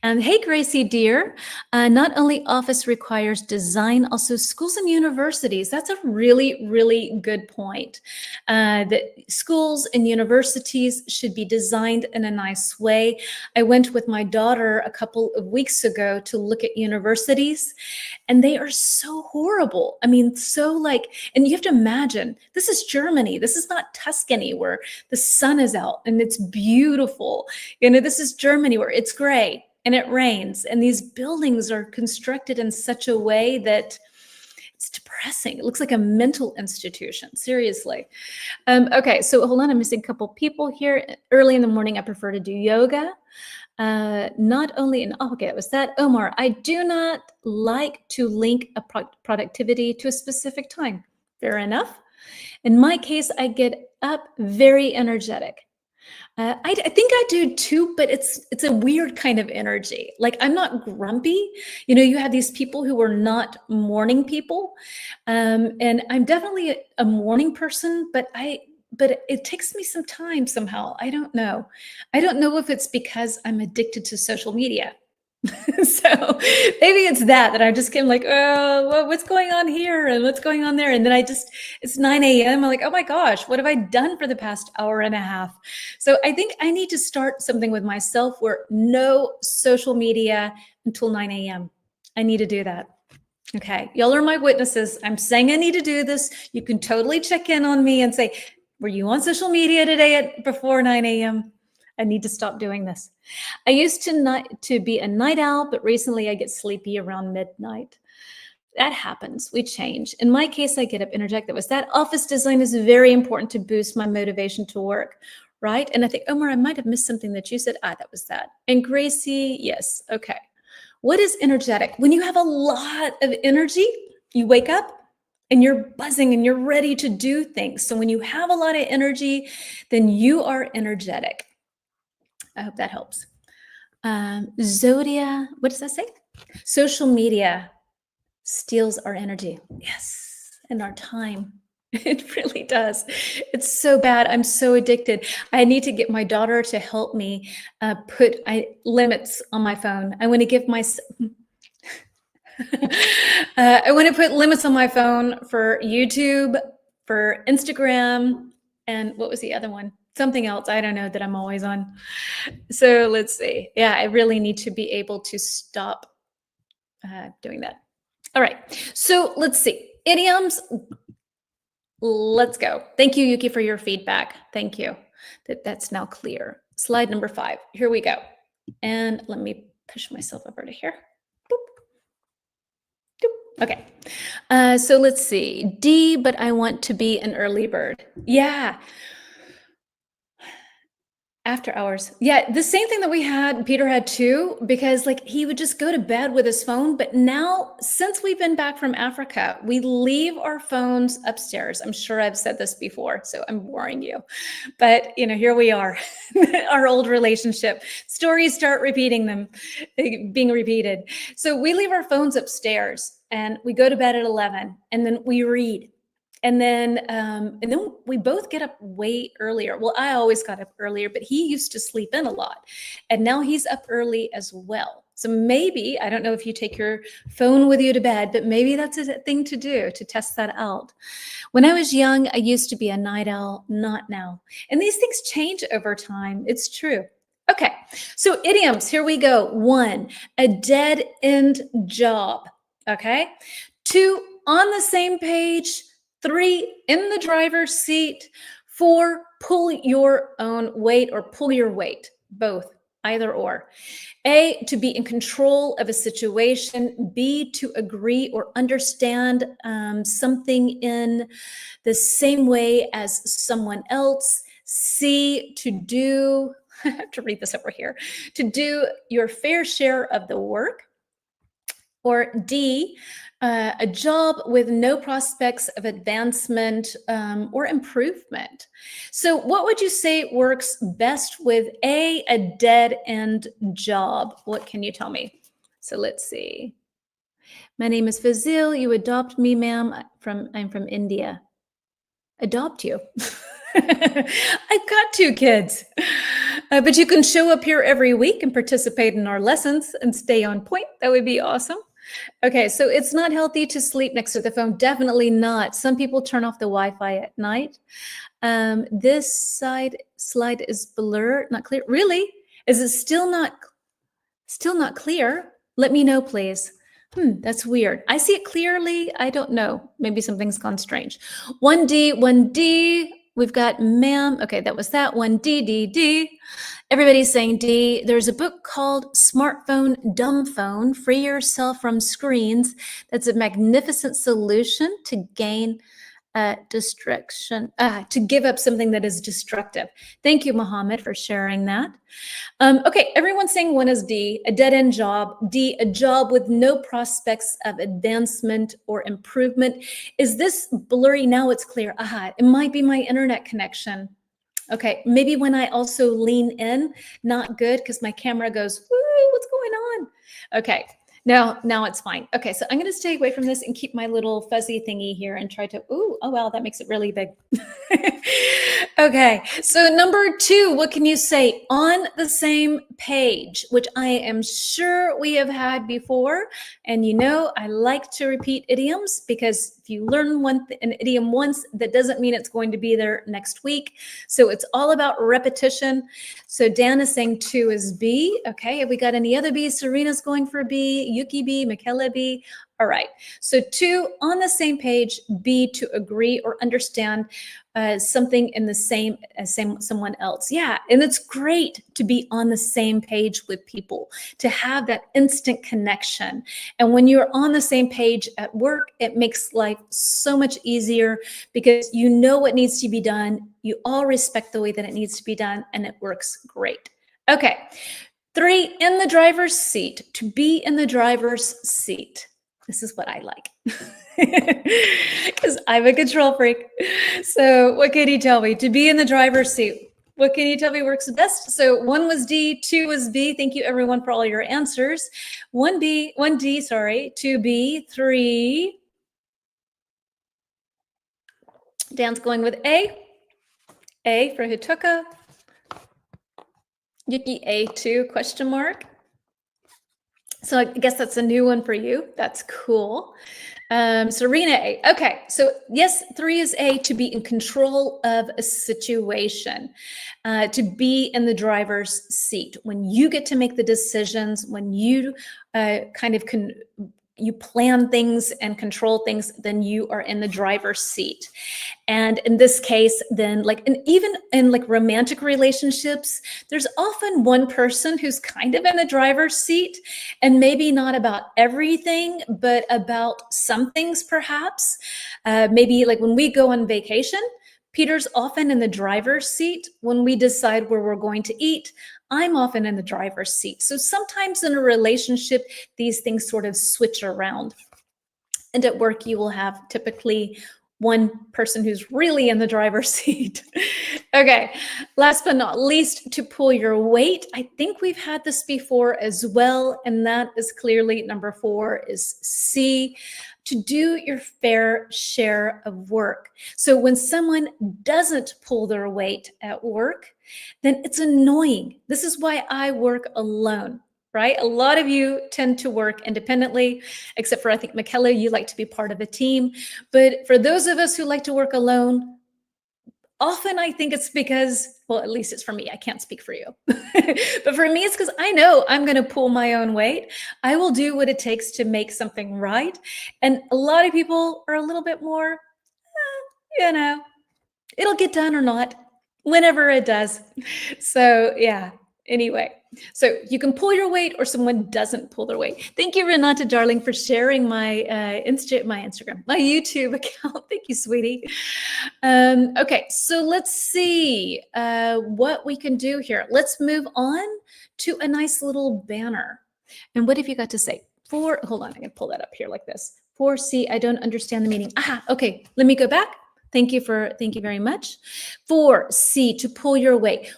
And hey, Gracie, dear, not only office requires design, also schools and universities. That's a really, really good point. That schools and universities should be designed in a nice way. I went with my daughter a couple of weeks ago to look at universities, and they are so horrible. I mean, so like, and you have to imagine, this is Germany. This is not Tuscany where the sun is out and it's beautiful. You know, this is Germany where it's gray and it rains. And these buildings are constructed in such a way that it's depressing. It looks like a mental institution, seriously. Okay, so hold on, I'm missing a couple people here. Early in the morning, I prefer to do yoga. Not only in, oh, okay, it was that. Omar, I do not like to link a productivity to a specific time. Fair enough. In my case, I get up very energetic. I think I do too, but it's a weird kind of energy. Like I'm not grumpy. You know, you have these people who are not morning people. And I'm definitely a morning person, but but it takes me some time somehow. I don't know. I don't know if it's because I'm addicted to social media. So maybe it's that I just came like, oh, what's going on here and what's going on there? And then it's 9 a.m. I'm like, oh my gosh, what have I done for the past hour and a half? So I think I need to start something with myself where no social media until 9 a.m. I need to do that. Okay, y'all are my witnesses. I'm saying I need to do this. You can totally check in on me and say, were you on social media today at before 9 a.m.? I need to stop doing this. I used to be a night owl, but recently I get sleepy around midnight. That happens. We change. In my case, I get up, interject. That was that. Office design is very important to boost my motivation to work, right? And I think, Omar, I might have missed something that you said. That was that. And Gracie, yes. Okay. What is energetic? When you have a lot of energy, you wake up and you're buzzing and you're ready to do things. So when you have a lot of energy, then you are energetic. I hope that helps. Zodia, what does that say? Social media steals our energy. Yes, and our time. It really does. It's so bad. I'm so addicted. I need to get my daughter to help me put limits on my phone. I want to give my I want to put limits on my phone for YouTube, for Instagram, and what was the other one? Something else. I don't know that I'm always on. So let's see. Yeah, I really need to be able to stop doing that. All right. So let's see. Idioms. Let's go. Thank you, Yuki, for your feedback. Thank you. That's now clear. Slide number 5. Here we go. And let me push myself over to here. Okay, so let's see. D, but I want to be an early bird. Yeah. After hours. Yeah, the same thing that Peter had too, because like he would just go to bed with his phone. But now, since we've been back from Africa, we leave our phones upstairs. I'm sure I've said this before, so I'm boring you. But, here we are, our old relationship. Stories start repeating them, being repeated. So we leave our phones upstairs and we go to bed at 11 and then we read. And then we both get up way earlier. Well, I always got up earlier, but he used to sleep in a lot. And now he's up early as well. So maybe, I don't know if you take your phone with you to bed, but maybe that's a thing to do to test that out. When I was young, I used to be a night owl, not now. And these things change over time. It's true. Okay, so idioms, here we go. 1, a dead end job. Okay. 2, on the same page. 3, in the driver's seat. 4, pull your own weight or pull your weight, both, either or. A, to be in control of a situation. B, to agree or understand something in the same way as someone else. C, to do, I have to read this over here, to do your fair share of the work. Or D, a job with no prospects of advancement or improvement. So what would you say works best with a dead end job? What can you tell me? So let's see. My name is Fazil. You adopt me, ma'am. I'm from India. Adopt you. I've got 2 kids. But you can show up here every week and participate in our lessons and stay on point. That would be awesome. Okay, so it's not healthy to sleep next to the phone. Definitely not. Some people turn off the Wi-Fi at night. This slide is blurred, not clear. Really? Is it still not clear? Let me know, please. That's weird. I see it clearly. I don't know. Maybe something's gone strange. 1D. We've got ma'am. Okay, that was that. 1D. Everybody's saying D. There's a book called Smartphone, Dumb Phone, Free Yourself from Screens. That's a magnificent solution to gain distraction, to give up something that is destructive. Thank you, Mohammed, for sharing that. Okay, everyone's saying 1 is D, a dead-end job. D, a job with no prospects of advancement or improvement. Is this blurry? Now it's clear. It might be my internet connection. Okay, maybe when I also lean in, not good, because my camera goes, woo, what's going on? Okay, Now it's fine. Okay, so I'm going to stay away from this and keep my little fuzzy thingy here and try to, ooh, oh, wow, that makes it really big. Okay, so number 2, what can you say? On the same page, which I am sure we have had before. And you know, I like to repeat idioms because if you learn an idiom once, that doesn't mean it's going to be there next week. So it's all about repetition. So Dan is saying 2 is B. Okay, have we got any other B's? Serena's going for B, Yuki B, Michaela B. All right, so 2, on the same page, B, to agree or understand something in the same as someone else. Yeah, and it's great to be on the same page with people, to have that instant connection. And when you're on the same page at work, it makes life so much easier because you know what needs to be done. You all respect the way that it needs to be done, and it works great. Okay, 3, in the driver's seat, to be in the driver's seat. This is what I like because I'm a control freak. So what can you tell me? To be in the driver's seat, what can you tell me works best? So 1 was D, 2 was B. Thank you everyone for all your answers. 1D, sorry, 2B, 3. Dan's going with A. A for Hituka. Yuki A2, question mark. So I guess that's a new one for you. That's cool. Serena A. Okay, so yes, 3 is A, to be in control of a situation, to be in the driver's seat. When you get to make the decisions, when you kind of you plan things and control things, then you are in the driver's seat. And in this case, then and even in like romantic relationships, there's often one person who's kind of in the driver's seat, and maybe not about everything, but about some things perhaps. Maybe like when we go on vacation, Peter's often in the driver's seat. When we decide where we're going to eat, I'm often in the driver's seat. So sometimes in a relationship, these things sort of switch around. And at work, you will have typically one person who's really in the driver's seat. Okay, last but not least, to pull your weight. I think we've had this before as well, and that is clearly number 4 is C, to do your fair share of work. So when someone doesn't pull their weight at work, then it's annoying. This is why I work alone. Right? A lot of you tend to work independently, except for I think Michaela, you like to be part of a team. But for those of us who like to work alone, often I think it's because, well, at least it's for me. I can't speak for you. But for me, it's because I know I'm going to pull my own weight. I will do what it takes to make something right. And a lot of people are a little bit more, it'll get done or not, whenever it does. So yeah, anyway. So you can pull your weight or someone doesn't pull their weight. Thank you, Renata, darling, for sharing my Instagram, my YouTube account. Thank you, sweetie. Okay, so let's see what we can do here. Let's move on to a nice little banner. And what have you got to say? Hold on, I can pull that up here like this. 4C, I don't understand the meaning. Aha, okay, let me go back. Thank you very much. 4C, to pull your weight.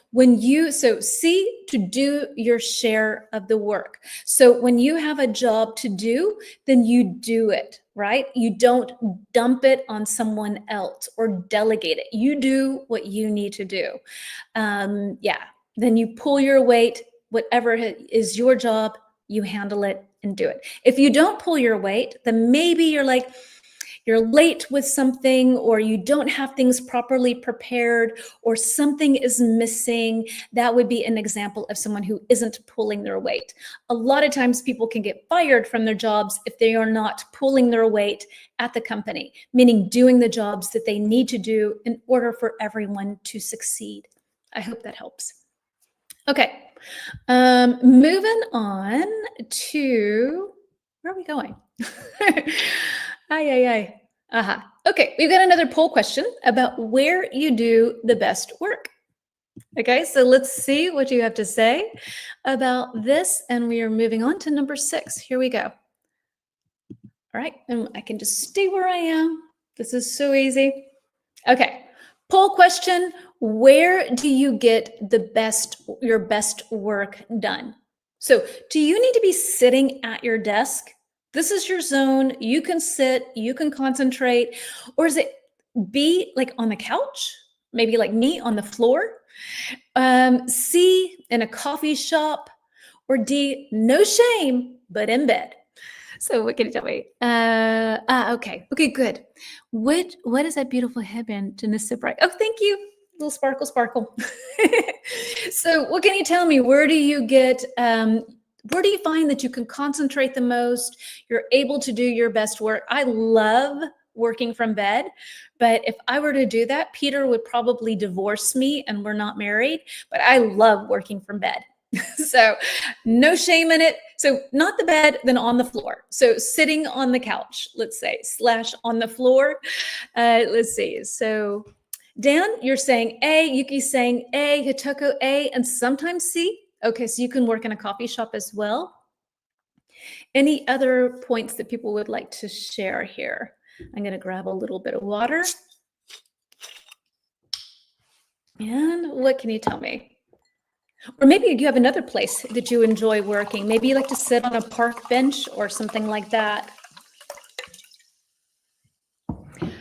So C, to do your share of the work. So when you have a job to do, then you do it, right? You don't dump it on someone else or delegate it. You do what you need to do. Then you pull your weight, whatever is your job, you handle it and do it. If you don't pull your weight, then maybe you're late with something, or you don't have things properly prepared, or something is missing. That would be an example of someone who isn't pulling their weight. A lot of times people can get fired from their jobs if they are not pulling their weight at the company, meaning doing the jobs that they need to do in order for everyone to succeed. I hope that helps. Okay, moving on to, where are we going? Okay, we've got another poll question about where you do the best work. Okay, so let's see what you have to say about this. And we are moving on to number 6. Here we go. All right, and I can just stay where I am. This is so easy. Okay, poll question: where do you get your best work done? So, do you need to be sitting at your desk? This is your zone. You can sit, you can concentrate. Or is it B, like on the couch? Maybe like me on the floor? C, in a coffee shop? Or D, no shame, but in bed? So what can you tell me? Okay. Okay, good. What is that beautiful headband to Miss Bright? Oh, thank you. Little sparkle, sparkle. So what can you tell me? Where do you find that you can concentrate the most? You're able to do your best work. I love working from bed, but if I were to do that, Peter would probably divorce me and we're not married, but I love working from bed. So no shame in it. So not the bed, then on the floor. So sitting on the couch, let's say, slash on the floor. Let's see. So Dan, you're saying A, Yuki's saying A, Hitoko A, and sometimes C. Okay, so you can work in a coffee shop as well. Any other points that people would like to share here? I'm going to grab a little bit of water. And what can you tell me? Or maybe you have another place that you enjoy working. Maybe you like to sit on a park bench or something like that.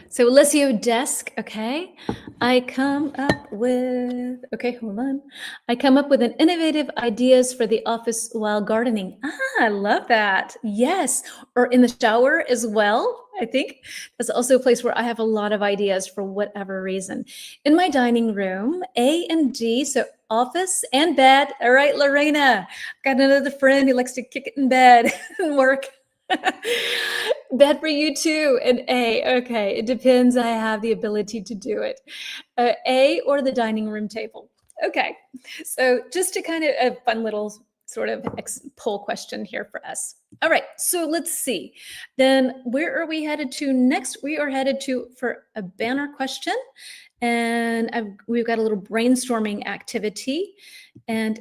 So Alessio, desk, okay. I come up with an innovative ideas for the office while gardening. I love that. Yes, or in the shower as well. I think that's also a place where I have a lot of ideas for whatever reason. In my dining room, A and D, so office and bed. All right, Lorena, got another friend who likes to kick it in bed and work. Bed for you too, and A. Okay, it depends. I have the ability to do it. A or the dining room table. Okay, so just to kind of a fun little sort of poll question here for us. All right, so let's see. Then where are we headed to next? We are headed to for a banner question, and we've got a little brainstorming activity. And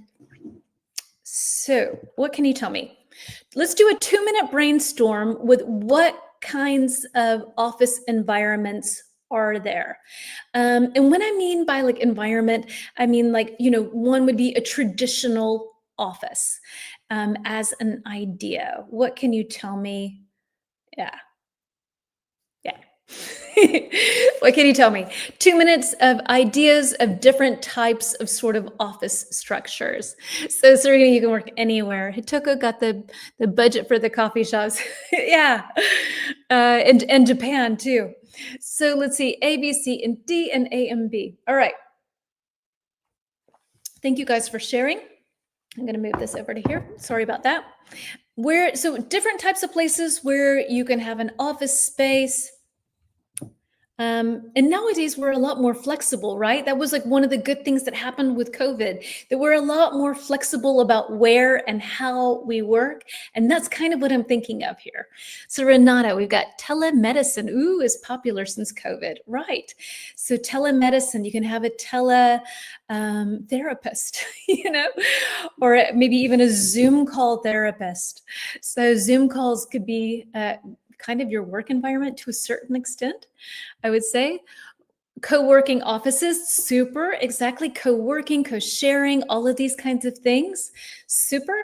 so, what can you tell me? Let's do a 2-minute brainstorm with what kinds of office environments are there. And when I mean by like environment, I mean like, one would be a traditional office as an idea. What can you tell me? Yeah. Yeah. What can you tell me? 2 minutes of ideas of different types of sort of office structures. So Serena, you can work anywhere. Hitoko got the budget for the coffee shops. Yeah. And Japan too. So let's see, A, B, C, and D, and A and B. All right. Thank you guys for sharing. I'm going to move this over to here. Sorry about that. So different types of places where you can have an office space. And nowadays we're a lot more flexible, right? That was like one of the good things that happened with COVID, that we're a lot more flexible about where and how we work. And that's kind of what I'm thinking of here. So Renata, we've got telemedicine. Ooh, is popular since COVID, right? So telemedicine, you can have a therapist, or maybe even a Zoom call therapist. So Zoom calls could be kind of your work environment to a certain extent, I would say. Co-working offices, super, exactly. Co-working, co-sharing, all of these kinds of things, super.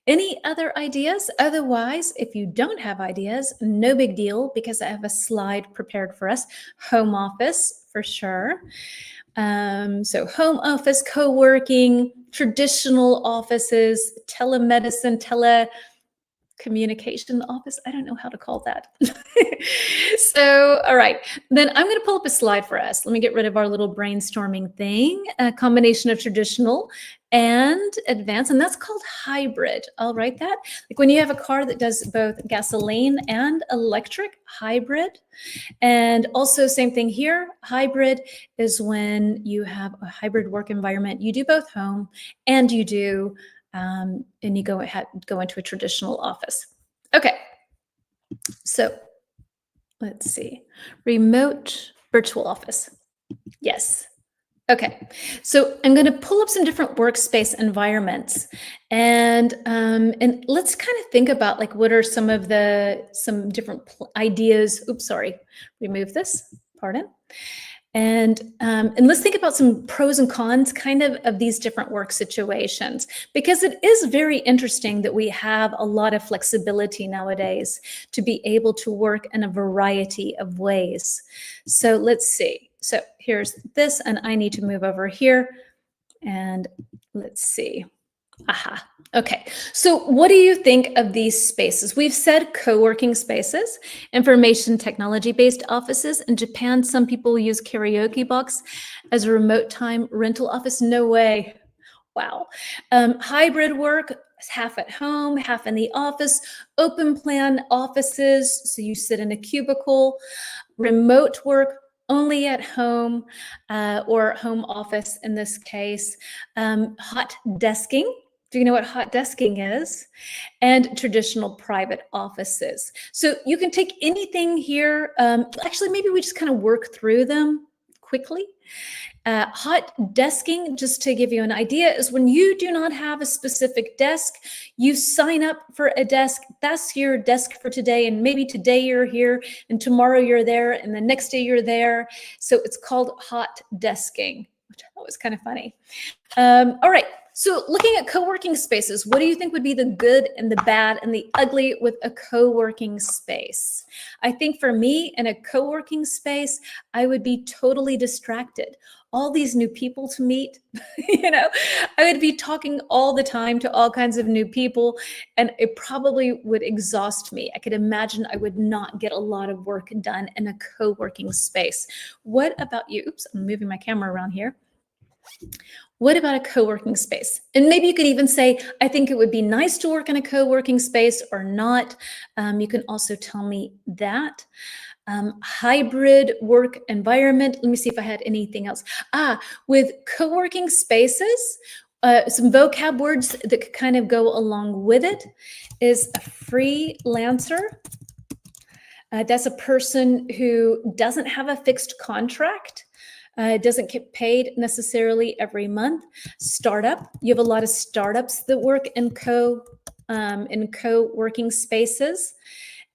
Any other ideas? Otherwise, if you don't have ideas, no big deal, because I have a slide prepared for us. Home office, for sure. So home office, co-working, traditional offices, telemedicine, communication office. I don't know how to call that. So, all right. Then I'm going to pull up a slide for us. Let me get rid of our little brainstorming thing. A combination of traditional and advanced, and that's called hybrid. I'll write that. Like when you have a car that does both gasoline and electric, hybrid. And also same thing here. Hybrid is when you have a hybrid work environment. You do both home and you do and you go into a traditional office. Okay, so let's see, remote virtual office. Yes. Okay, so I'm going to pull up some different workspace environments, and let's kind of think about like what are some different ideas. Oops, sorry, remove this. Pardon. And let's think about some pros and cons kind of these different work situations, because it is very interesting that we have a lot of flexibility nowadays to be able to work in a variety of ways. So let's see. So here's this, and I need to move over here, and let's see. Aha. Okay. So what do you think of these spaces? We've said co-working spaces, information technology-based offices. In Japan, some people use karaoke box as a remote time rental office. No way. Wow. Hybrid work, half at home, half in the office. Open plan offices, so you sit in a cubicle. Remote work, only at home or home office in this case. Hot desking. Do you know what hot desking is? And traditional private offices. So you can take anything here. Actually, maybe we just kind of work through them quickly. Hot desking, just to give you an idea, is when you do not have a specific desk, you sign up for a desk. That's your desk for today. And maybe today you're here and tomorrow you're there and the next day you're there. So it's called hot desking, which I thought was kind of funny. All right. So looking at co-working spaces, what do you think would be the good and the bad and the ugly with a co-working space? I think for me, in a co-working space, I would be totally distracted. All these new people to meet, I would be talking all the time to all kinds of new people, and it probably would exhaust me. I could imagine I would not get a lot of work done in a co-working space. What about you? Oops, I'm moving my camera around here. What about a co-working space? And maybe you could even say, I think it would be nice to work in a co-working space or not. You can also tell me that. Hybrid work environment. Let me see if I had anything else. With co-working spaces, some vocab words that could kind of go along with it is a freelancer. That's a person who doesn't have a fixed contract. Doesn't get paid necessarily every month. Startup, you have a lot of startups that work in co-working spaces.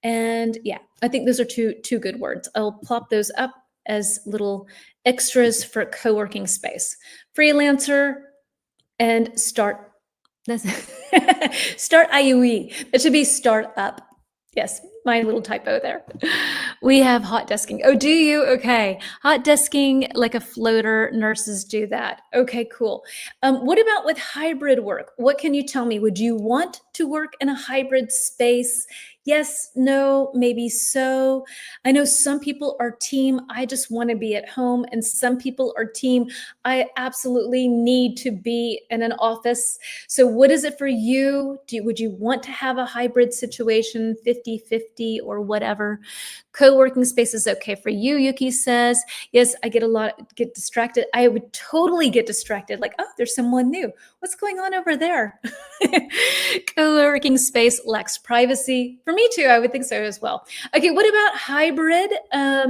And yeah, I think those are two good words. I'll plop those up as little extras for co-working space. Freelancer and start. Start IUE. That should be startup. Yes, my little typo there. We have hot desking. Oh, do you? Okay. Hot desking like a floater. Nurses do that. Okay, cool. What about with hybrid work? What can you tell me? Would you want to work in a hybrid space? Yes, no, maybe so. I know some people are team, I just want to be at home. And some people are team, I absolutely need to be in an office. So what is it for you? Would you want to have a hybrid situation, 50-50 or whatever? Co-working space is okay for you, Yuki says. Yes, I get distracted. I would totally get distracted. Like, oh, there's someone new. What's going on over there? Co-working space lacks privacy. For me too, I would think so as well. Okay, what about hybrid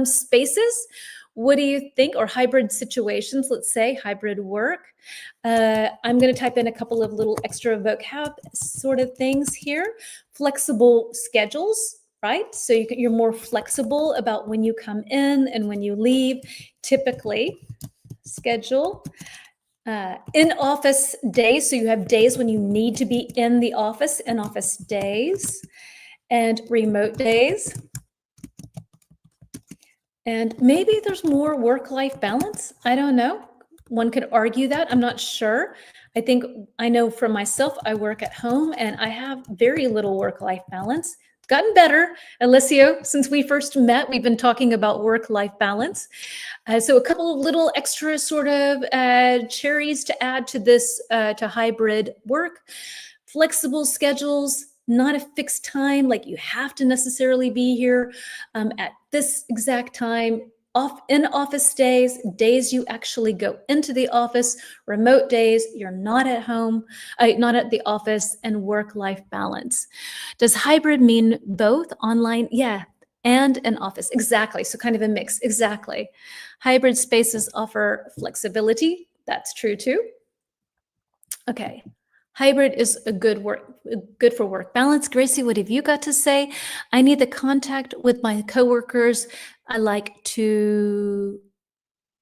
spaces? What do you think? Or hybrid situations, let's say, hybrid work. I'm going to type in a couple of little extra vocab sort of things here. Flexible schedules, right? So you're more flexible about when you come in and when you leave. Typically, schedule. In-office days, so you have days when you need to be in the office, in-office days, and remote days. And maybe there's more work-life balance. I don't know. One could argue that. I'm not sure. I know for myself, I work at home and I have very little work-life balance. Gotten better. Alessio, since we first met, we've been talking about work-life balance. So a couple of little extra sort of cherries to add to this, to hybrid work. Flexible schedules, not a fixed time, like you have to necessarily be here at this exact time. In office days, days you actually go into the office, remote days, you're not at home, not at the office, and work-life balance. Does hybrid mean both online? Yeah, and an office, exactly. So kind of a mix, exactly. Hybrid spaces offer flexibility. That's true too. Okay. Hybrid is good for work balance. Gracie, what have you got to say? I need the contact with my coworkers. I like to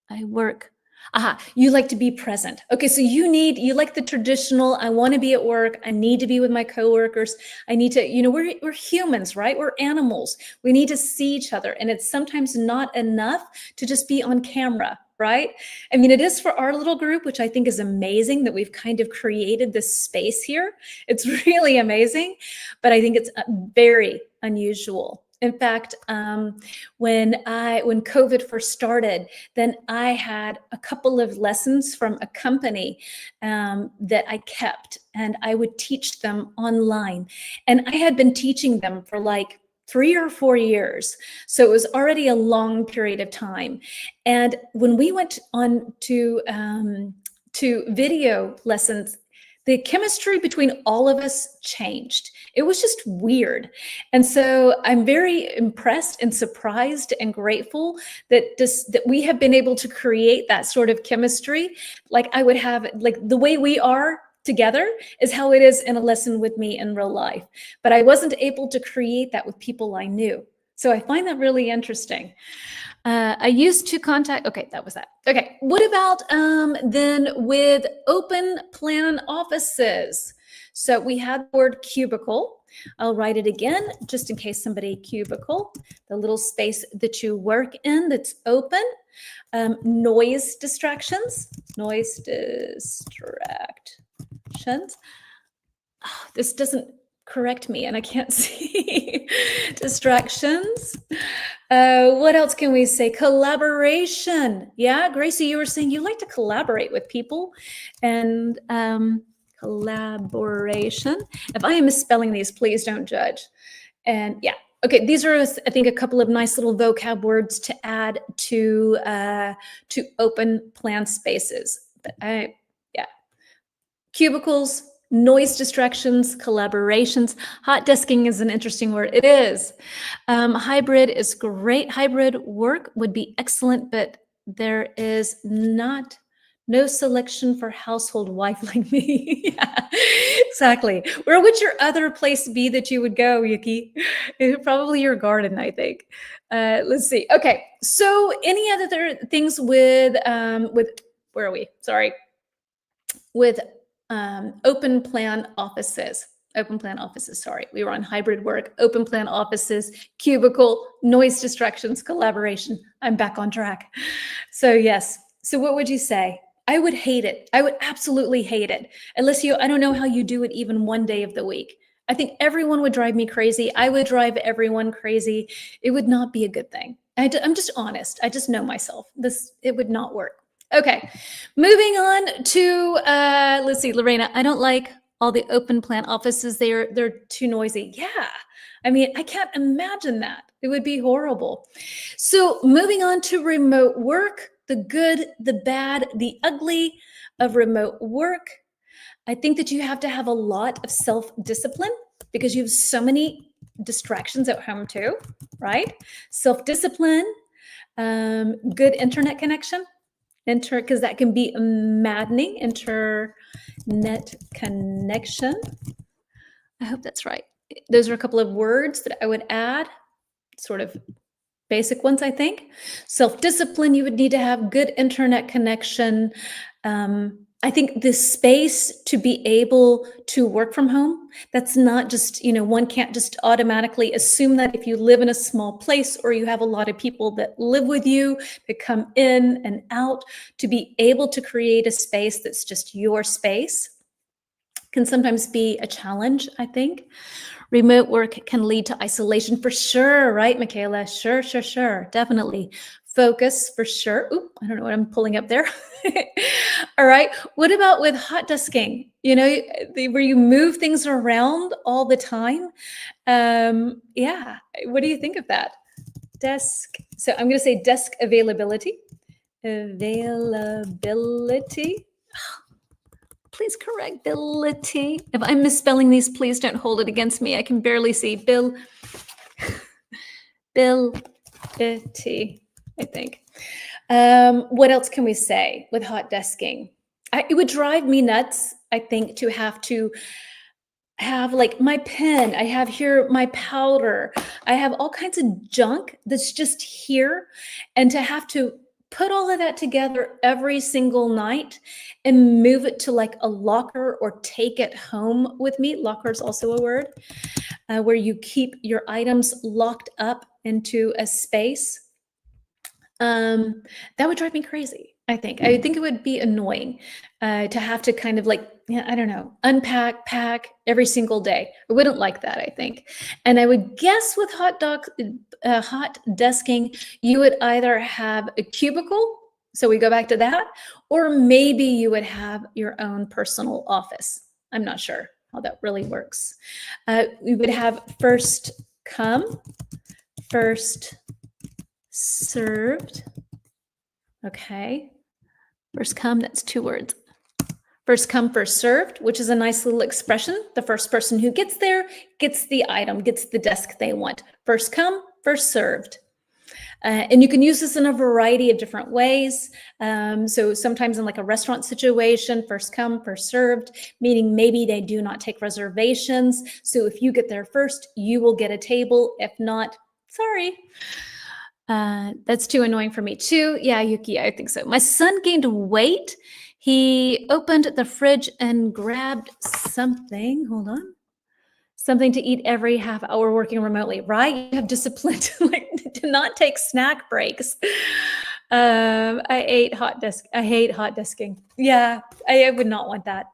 I work. Aha, you like to be present. Okay, so you like the traditional, I want to be at work, I need to be with my coworkers. I need to, we're humans, right? We're animals. We need to see each other. And it's sometimes not enough to just be on camera, right? I mean, it is for our little group, which I think is amazing that we've kind of created this space here. It's really amazing, but I think it's very unusual. In fact, when COVID first started, then I had a couple of lessons from a company that I kept, and I would teach them online. And I had been teaching them for like 3 or 4 years. So it was already a long period of time. And when we went on to video lessons, the chemistry between all of us changed. It was just weird. And so I'm very impressed and surprised and grateful that we have been able to create that sort of chemistry. Like I would have, like the way we are together is how it is in a lesson with me in real life. But I wasn't able to create that with people I knew. So I find that really interesting. I used to contact, okay, that was that. Okay, what about then with open plan offices? So we had the word cubicle. I'll write it again, just in case somebody, cubicle, the little space that you work in that's open. Noise distractions. Oh, this doesn't correct me and I can't see. Distractions. What else can we say? Collaboration. Yeah, Gracie, you were saying you like to collaborate with people, and collaboration. If I am misspelling these, please don't judge. And yeah, okay, these are, I think, a couple of nice little vocab words to add to open plan spaces. But yeah, cubicles, noise distractions, collaborations. Hot desking is an interesting word. It is. Hybrid is great. Hybrid work would be excellent, but there is no selection for household wife like me. Yeah, exactly. Where would your other place be that you would go, Yuki? Probably your garden, I think. Let's see. Okay, so any other things with where are we? Sorry. With open plan offices. Open plan offices, sorry. We were on hybrid work, open plan offices, cubicle, noise distractions, collaboration. I'm back on track. So yes. So what would you say? I would hate it. I would absolutely hate it. Unless I don't know how you do it even one day of the week. I think everyone would drive me crazy. I would drive everyone crazy. It would not be a good thing. I'm just honest. I just know myself. It would not work. Okay, moving on to, let's see, Lorena, I don't like all the open plan offices. They're too noisy. Yeah, I mean, I can't imagine that. It would be horrible. So moving on to remote work, the good, the bad, the ugly of remote work. I think that you have to have a lot of self-discipline because you have so many distractions at home too, right? Self-discipline, good internet connection, because that can be maddening. Internet connection. I hope that's right. Those are a couple of words that I would add, sort of basic ones, I think. Self-discipline, you would need to have good internet connection. I think the space to be able to work from home, that's not just, one can't just automatically assume that if you live in a small place or you have a lot of people that live with you, that come in and out, to be able to create a space that's just your space can sometimes be a challenge, I think. Remote work can lead to isolation for sure, right, Michaela? Sure, definitely. Focus for sure. Oop, I don't know what I'm pulling up there. All right. What about with hot desking? Where you move things around all the time. Yeah. What do you think of that? Desk. So I'm going to say desk availability. Availability. Please correct ability. If I'm misspelling these, please don't hold it against me. I can barely see. Ability, I think. What else can we say with hot desking? It would drive me nuts, I think, to have like my pen, I have here my powder, I have all kinds of junk that's just here, and to have to put all of that together every single night and move it to like a locker or take it home with me. Locker is also a word where you keep your items locked up into a space. That would drive me crazy, I think. I think it would be annoying to have to kind of like, yeah, I don't know, unpack, pack every single day. I wouldn't like that, I think. And I would guess with hot desking, you would either have a cubicle, so we go back to that, or maybe you would have your own personal office. I'm not sure how that really works. We would have first come, first served. Okay. First come, that's 2 words. First come, first served, which is a nice little expression. The first person who gets there gets the item, gets the desk they want. First come, first served. And you can use this in a variety of different ways. So sometimes in like a restaurant situation, first come, first served, meaning maybe they do not take reservations. So if you get there first, you will get a table. If not, sorry. That's too annoying for me too. Yeah, Yuki, I think so. My son gained weight. He opened the fridge and grabbed something. Hold on. Something to eat every half hour working remotely, right? You have discipline to like to not take snack breaks. I hate hot desking. Yeah, I would not want that.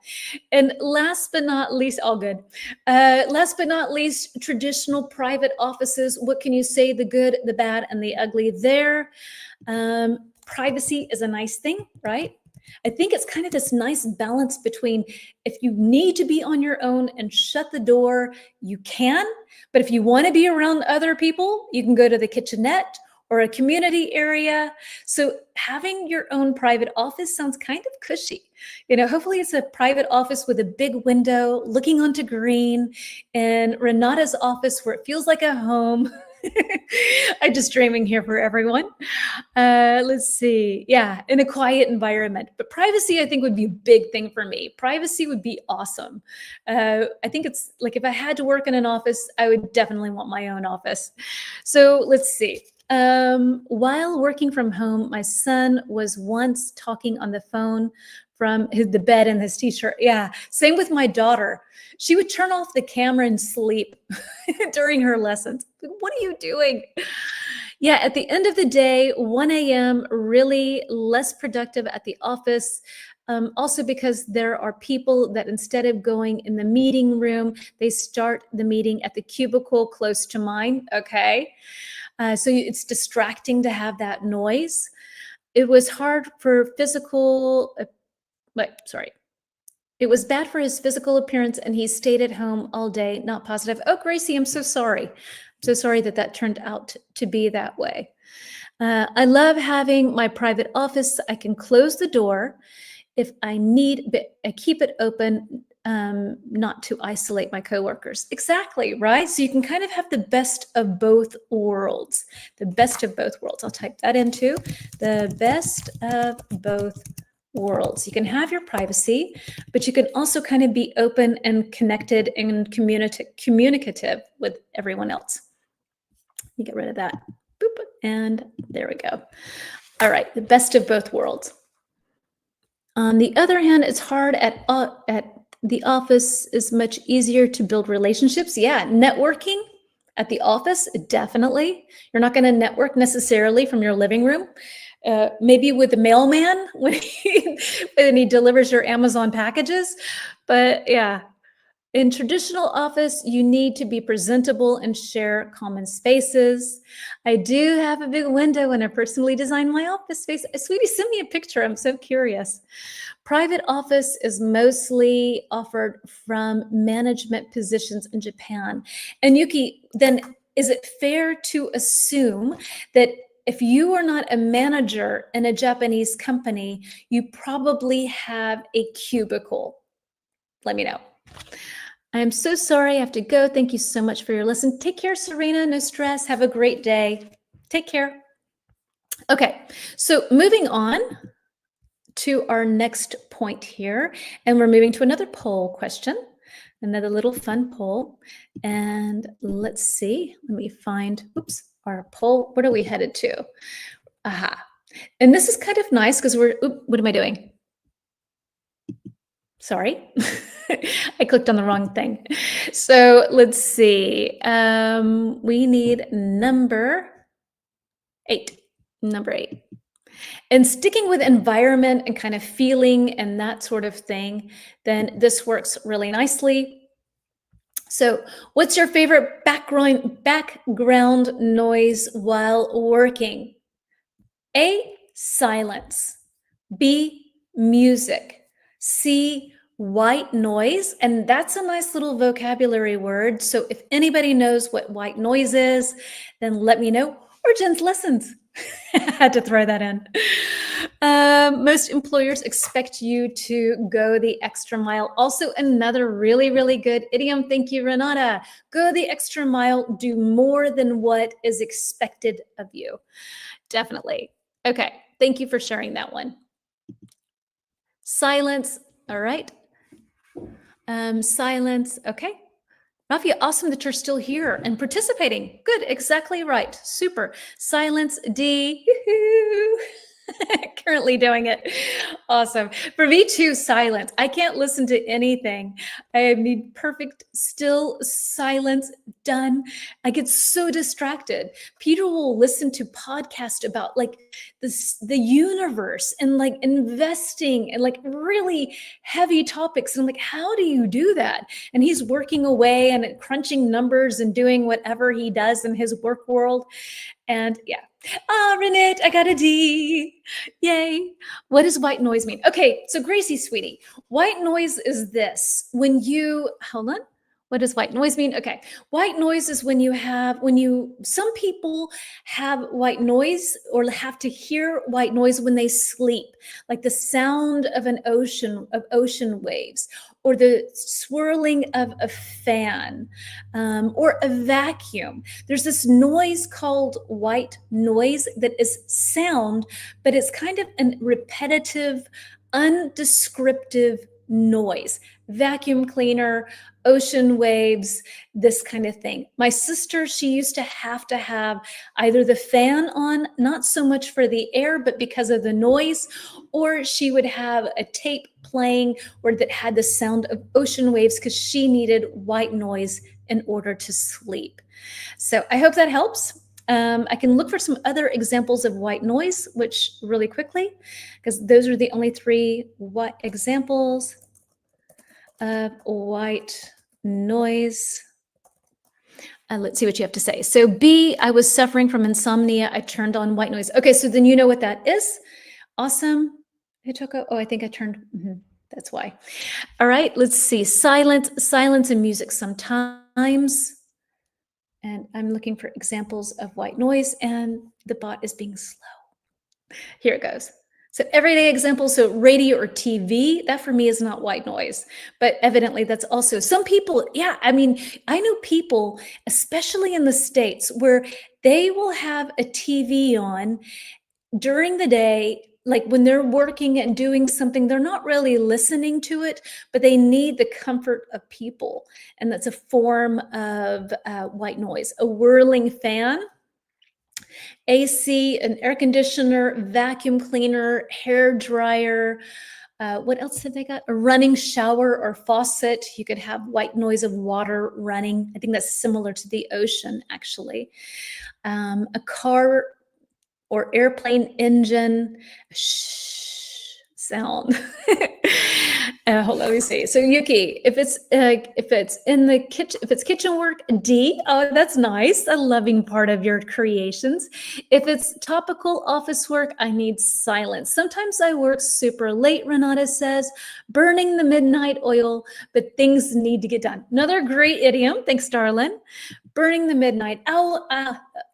And last but not least, all good. Last but not least, traditional private offices. What can you say? The good, the bad, and the ugly there. Privacy is a nice thing, right? I think it's kind of this nice balance between if you need to be on your own and shut the door, you can. But if you want to be around other people, you can go to the kitchenette or a community area. So having your own private office sounds kind of cushy. You know, hopefully it's a private office with a big window looking onto green, and Renata's office where it feels like a home. I'm just dreaming here for everyone. Let's see. Yeah, in a quiet environment. But privacy, I think, would be a big thing for me. Privacy would be awesome. I think it's like if I had to work in an office, I would definitely want my own office. So let's see. While working from home, my son was once talking on the phone from the bed in his t-shirt. Yeah, same with my daughter. She would turn off the camera and sleep during her lessons. What are you doing? Yeah, at the end of the day, 1 a.m., really less productive at the office. Also because there are people that instead of going in the meeting room, they start the meeting at the cubicle close to mine, okay? So it's distracting to have that noise. It was hard for it was bad for his physical appearance and he stayed at home all day, not positive. Oh, Gracie, I'm so sorry. I'm so sorry that that turned out to be that way. I love having my private office. I can close the door if I need, but I keep it open, not to isolate my coworkers. Exactly, right? So you can kind of have the best of both worlds. The best of both worlds. I'll type that in too. The best of both worlds. You can have your privacy, but you can also kind of be open and connected and communicative with everyone else. You get rid of that. Boop, and there we go. All right, the best of both worlds. On the other hand, it's hard at the office is much easier to build relationships. Yeah, networking at the office, definitely. You're not going to network necessarily from your living room. Maybe with the mailman when he delivers your Amazon packages. But yeah, in traditional office, you need to be presentable and share common spaces. I do have a big window and I personally designed my office space. Sweetie, send me a picture. I'm so curious. Private office is mostly offered from management positions in Japan. And Yuki, then is it fair to assume that if you are not a manager in a Japanese company, you probably have a cubicle? Let me know. I'm so sorry I have to go. Thank you so much for your listen. Take care, Serena. No stress. Have a great day. Take care. Okay, so moving on to our next point here, and we're moving to another poll question, another little fun poll. And let's see, let me find, oops, our poll. What are we headed to? Aha. And this is kind of nice because what am I doing? Sorry. I clicked on the wrong thing. So let's see. We need number 8. Number 8. And sticking with environment and kind of feeling and that sort of thing, then this works really nicely. So, what's your favorite background noise while working? A, silence. B, music. C, white noise. And that's a nice little vocabulary word. So if anybody knows what white noise is, then let me know. Or Jen's lessons. I had to throw that in. Most employers expect you to go the extra mile. Also, another really, really good idiom. Thank you, Renata. Go the extra mile. Do more than what is expected of you. Definitely. Okay. Thank you for sharing that one. Silence. All right. Silence. Okay. Rafia, awesome that you're still here and participating. Good. Exactly right. Super. Silence. D. Currently doing it. Awesome. For me too, silence. I can't listen to anything. I need perfect, still silence. Done. I get so distracted. Peter will listen to podcasts about like the universe and like investing and like really heavy topics. And I'm like, how do you do that? And he's working away and crunching numbers and doing whatever he does in his work world. And yeah. Ah, Renee, I got a D. Yay. What does white noise mean? Okay, so Gracie, sweetie, white noise is this. When you, hold on. What does white noise mean? Okay. White noise is some people have white noise or have to hear white noise when they sleep, like the sound of ocean waves, or the swirling of a fan, or a vacuum. There's this noise called white noise that is sound, but it's kind of a repetitive, undescriptive noise. Vacuum cleaner, ocean waves, this kind of thing. My sister, she used to have either the fan on, not so much for the air, but because of the noise, or she would have a tape playing where that had the sound of ocean waves because she needed white noise in order to sleep. So I hope that helps. I can look for some other examples of white noise, which really quickly, because those are the only 3 examples of white noise. Let's see what you have to say. So B, I was suffering from insomnia. I turned on white noise. Okay, so then you know what that is. Awesome. Hitoko. Oh, I think I turned. That's why. All right, let's see. Silence and music sometimes. And I'm looking for examples of white noise, and the bot is being slow. Here it goes. So everyday examples, so radio or TV, that for me is not white noise, but evidently that's also some people. Yeah, I mean, I know people, especially in the States, where they will have a TV on during the day, like when they're working and doing something, they're not really listening to it, but they need the comfort of people. And that's a form of white noise. A whirling fan, AC, an air conditioner, vacuum cleaner, hair dryer. What else have they got? A running shower or faucet. You could have white noise of water running. I think that's similar to the ocean, actually. A car or airplane engine sound. Hold on, let me see. So Yuki, if it's in the kitchen, if it's kitchen work, D. Oh, that's nice. A loving part of your creations. If it's topical office work, I need silence. Sometimes I work super late. Renata says, burning the midnight oil, but things need to get done. Another great idiom. Thanks, darling. Burning the midnight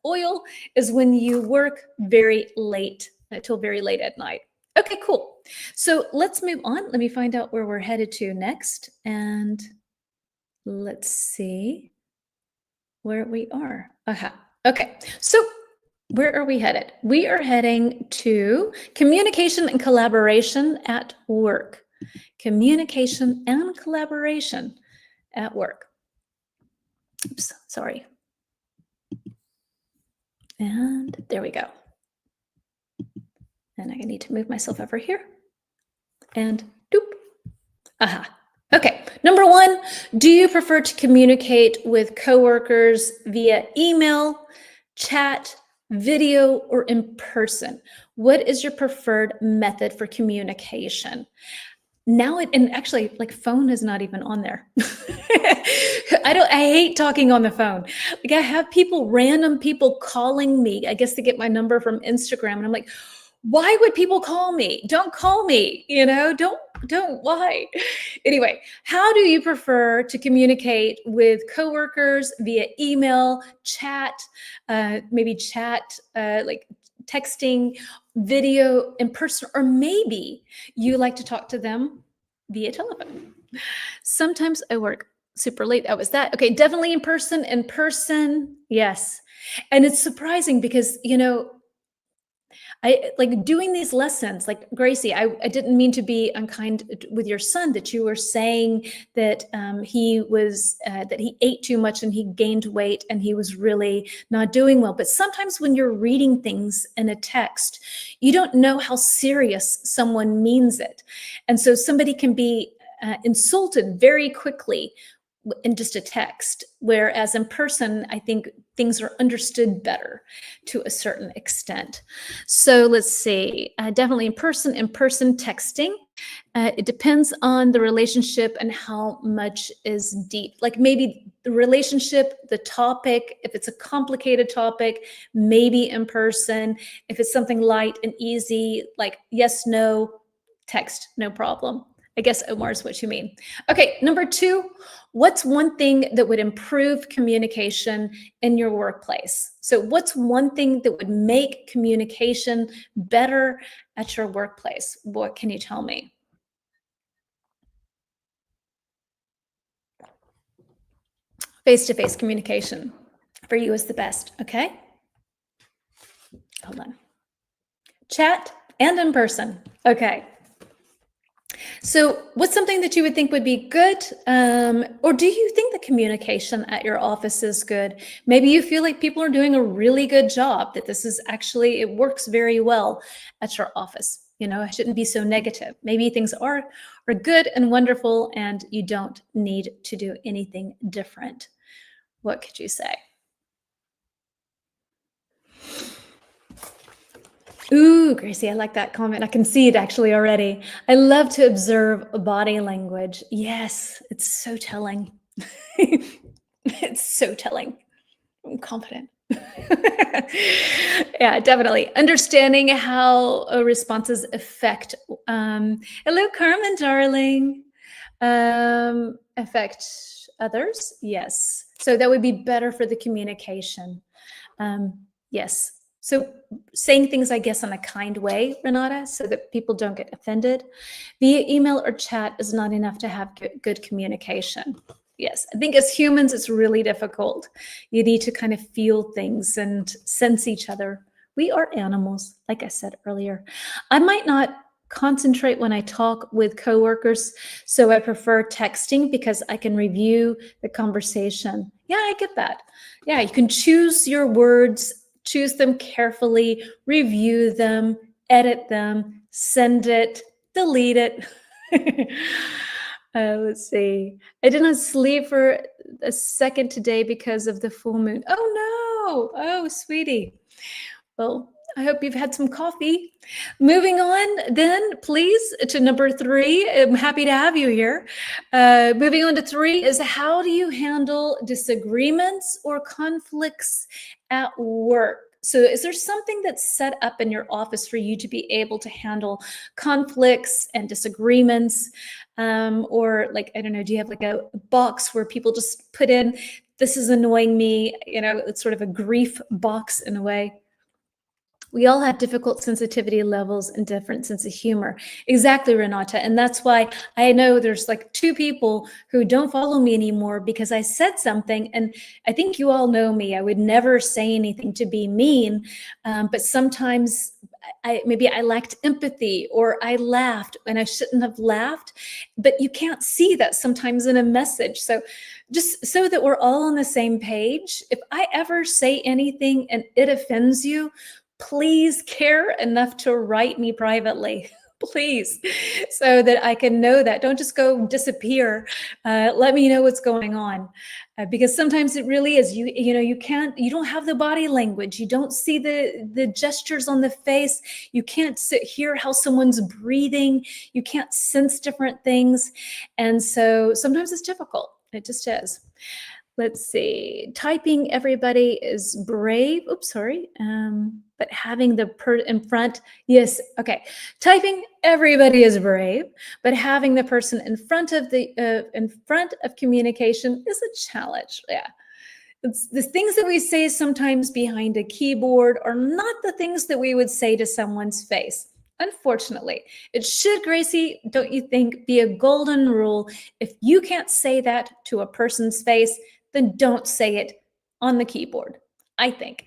oil is when you work very late, until very late at night. Okay, cool. So let's move on. Let me find out where we're headed to next. And let's see where we are. Okay, so where are we headed? We are heading to communication and collaboration at work. Communication and collaboration at work. Oops, sorry. And there we go. And I need to move myself over here. And doop. Aha. Okay. Number one, do you prefer to communicate with coworkers via email, chat, video, or in person? What is your preferred method for communication? Now and actually, like, phone is not even on there. I hate talking on the phone. Like, I have random people calling me, I guess, to get my number from Instagram, and I'm like, why would people call me? Don't call me, why? Anyway, how do you prefer to communicate with coworkers via email, chat, maybe chat, like texting, video, in person, or maybe you like to talk to them via telephone? Sometimes I work super late. That was that. Okay, definitely in person. In person, yes. And it's surprising because, I like doing these lessons, like Gracie, I didn't mean to be unkind with your son, that you were saying that that he ate too much and he gained weight and he was really not doing well. But sometimes when you're reading things in a text, you don't know how serious someone means it. And so somebody can be insulted very quickly in just a text, whereas in person, I think things are understood better to a certain extent. So let's see, definitely in person texting. It depends on the relationship and how much is deep. Like maybe the relationship, the topic, if it's a complicated topic, maybe in person. If it's something light and easy, like yes, no, text, no problem. I guess Omar is what you mean. Okay, number two, what's one thing that would improve communication in your workplace? So what's one thing that would make communication better at your workplace? What can you tell me? Face-to-face communication for you is the best, okay? Hold on. Chat and in person, okay. So what's something that you would think would be good? Or do you think the communication at your office is good? Maybe you feel like people are doing a really good job, that this is actually, it works very well at your office. I shouldn't be so negative. Maybe things are good and wonderful and you don't need to do anything different. What could you say? Ooh, Gracie, I like that comment. I can see it actually already. I love to observe body language. Yes, it's so telling. It's so telling. I'm confident. Yeah, definitely. Understanding how responses affect, hello, Carmen, darling, affect others. Yes. So that would be better for the communication. Yes. So saying things, I guess, in a kind way, Renata, so that people don't get offended. Via email or chat is not enough to have good communication. Yes, I think as humans, it's really difficult. You need to kind of feel things and sense each other. We are animals, like I said earlier. I might not concentrate when I talk with coworkers, so I prefer texting because I can review the conversation. Yeah, I get that. Yeah, you can choose your words, choose them carefully, review them, edit them, send it, delete it. Let's see. I did not sleep for a second today because of the full moon. Oh no. Oh, sweetie. Well, I hope you've had some coffee. Moving on then, please, to number three. I'm happy to have you here. Moving on to three is, how do you handle disagreements or conflicts at work? So is there something that's set up in your office for you to be able to handle conflicts and disagreements? Or like, I don't know, do you have like a box where people just put in, this is annoying me, it's sort of a grief box in a way? We all have difficult sensitivity levels and different sense of humor. Exactly, Renata. And that's why I know there's like two people who don't follow me anymore because I said something. And I think you all know me. I would never say anything to be mean. But sometimes maybe I lacked empathy, or I laughed and I shouldn't have laughed. But you can't see that sometimes in a message. So just so that we're all on the same page, if I ever say anything and it offends you, please care enough to write me privately. Please, so that I can know that. Don't just go disappear. Let me know what's going on, because sometimes it really is. You know, you don't have the body language. You don't see the gestures on the face. You can't hear how someone's breathing. You can't sense different things, and so sometimes it's difficult. It just is. Let's see. Typing everybody is brave. Oops, sorry. But having the in front, yes, okay. Typing everybody is brave, but having the person in front of communication is a challenge. Yeah. It's the things that we say sometimes behind a keyboard are not the things that we would say to someone's face. Unfortunately, it should, Gracie, don't you think, be a golden rule. If you can't say that to a person's face, then don't say it on the keyboard, I think.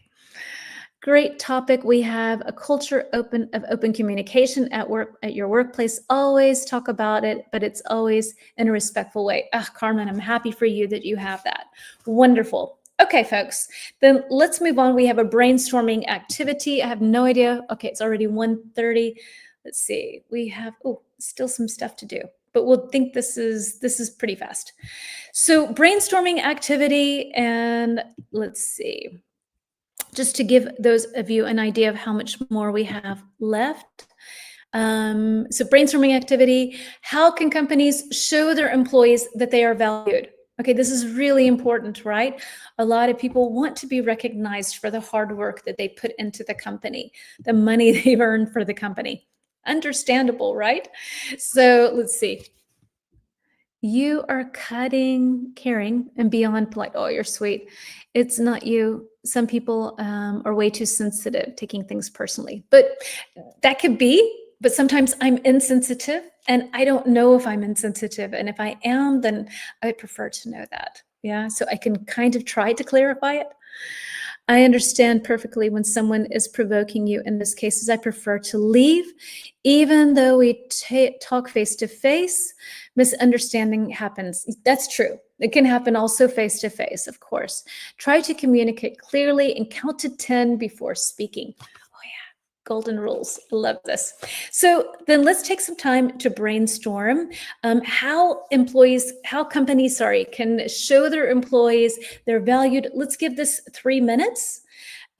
Great topic. We have a culture of open communication at work, at your workplace. Always talk about it, but it's always in a respectful way. Ah, Carmen, I'm happy for you that you have that. Wonderful. Okay, folks, then let's move on. We have a brainstorming activity. I have no idea. Okay, it's already 1:30. Let's see. We have still some stuff to do, but we'll think this is pretty fast. So brainstorming activity, and let's see. Just to give those of you an idea of how much more we have left. So brainstorming activity, how can companies show their employees that they are valued? Okay, this is really important, right? A lot of people want to be recognized for the hard work that they put into the company, the money they've earned for the company. Understandable, right? So let's see. You are cutting, caring, and beyond polite. Oh, you're sweet. It's not you. Some people are way too sensitive, taking things personally. But that could be. But sometimes I'm insensitive, and I don't know if I'm insensitive. And if I am, then I'd prefer to know that. Yeah, so I can kind of try to clarify it. I understand perfectly when someone is provoking you. In this case, I prefer to leave. Even though we talk face to face, misunderstanding happens. That's true. It can happen also face to face, of course. Try to communicate clearly and count to 10 before speaking. Golden rules. I love this. So then let's take some time to brainstorm how companies, can show their employees they're valued. Let's give this 3 minutes,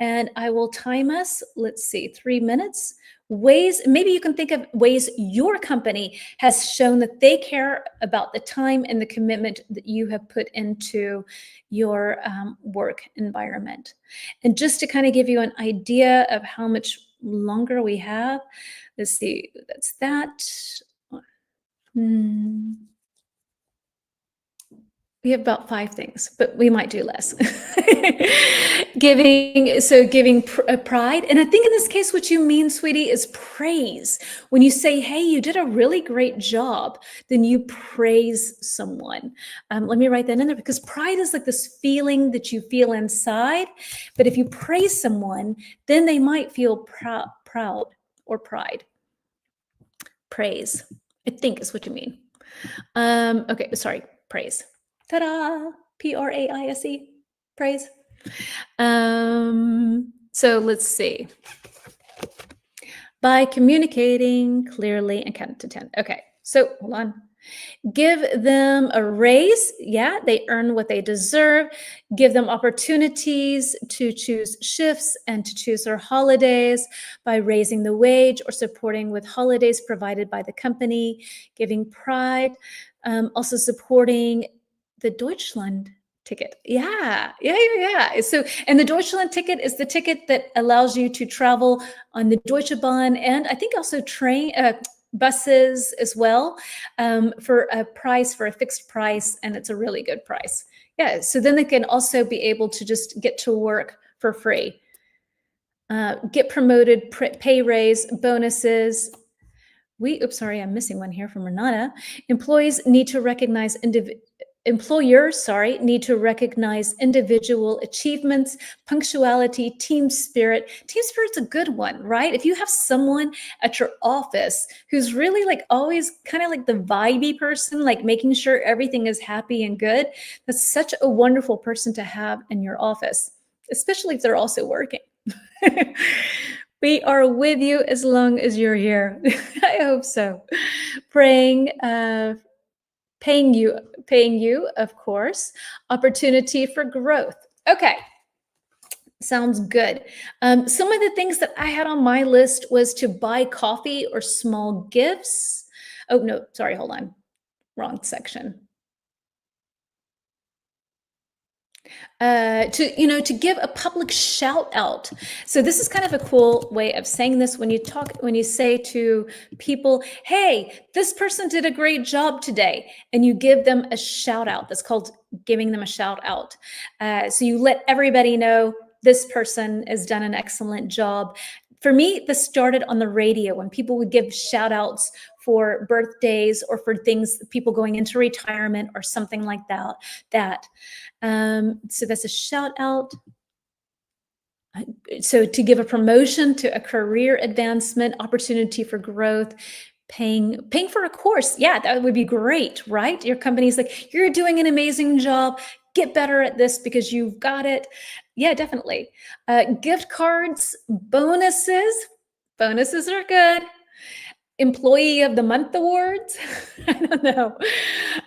and I will time us. Let's see, 3 minutes. Ways, maybe you can think of ways your company has shown that they care about the time and the commitment that you have put into your work environment. And just to kind of give you an idea of how much longer we have, let's see, that's that. We have about 5 things, but we might do less. Giving pride. And I think in this case, what you mean, sweetie, is praise. When you say, hey, you did a really great job, then you praise someone. Let me write that in there, because pride is like this feeling that you feel inside. But if you praise someone, then they might feel proud or pride. Praise, I think, is what you mean. Okay, sorry, praise. Ta-da! Praise, praise. So let's see. By communicating clearly and count to 10. Okay, so hold on. Give them a raise. Yeah, they earn what they deserve. Give them opportunities to choose shifts and to choose their holidays by raising the wage or supporting with holidays provided by the company. Giving pride. Also supporting the Deutschland ticket. Yeah. So, and the Deutschland ticket is the ticket that allows you to travel on the Deutsche Bahn, and I think also buses as well, for a fixed price, and it's a really good price. Yeah, so then they can also be able to just get to work for free. Get promoted, pay raise, bonuses. I'm missing one here from Renata. Employers need to recognize individual achievements, punctuality, team spirit. Team spirit's a good one, right? If you have someone at your office who's really like always kind of like the vibey person, like making sure everything is happy and good, that's such a wonderful person to have in your office, especially if they're also working. We are with you as long as you're here. I hope so. Praying, paying you, paying you, of course. Opportunity for growth. Okay, sounds good. Some of the things that I had on my list was to buy coffee or small gifts. Oh no, sorry, hold on, wrong section. To give a public shout out. So this is kind of a cool way of saying this when you say to people, hey, this person did a great job today, and you give them a shout out. That's called giving them a shout out. So you let everybody know this person has done an excellent job. For me, this started on the radio when people would give shout outs for birthdays or for things, people going into retirement or something like that. So that's a shout out. So to give a promotion, to a career advancement, opportunity for growth, paying for a course. Yeah, that would be great, right? Your company's like, you're doing an amazing job. Get better at this because you've got it. Yeah, definitely. Gift cards, bonuses. Bonuses are good. Employee of the Month awards. I don't know.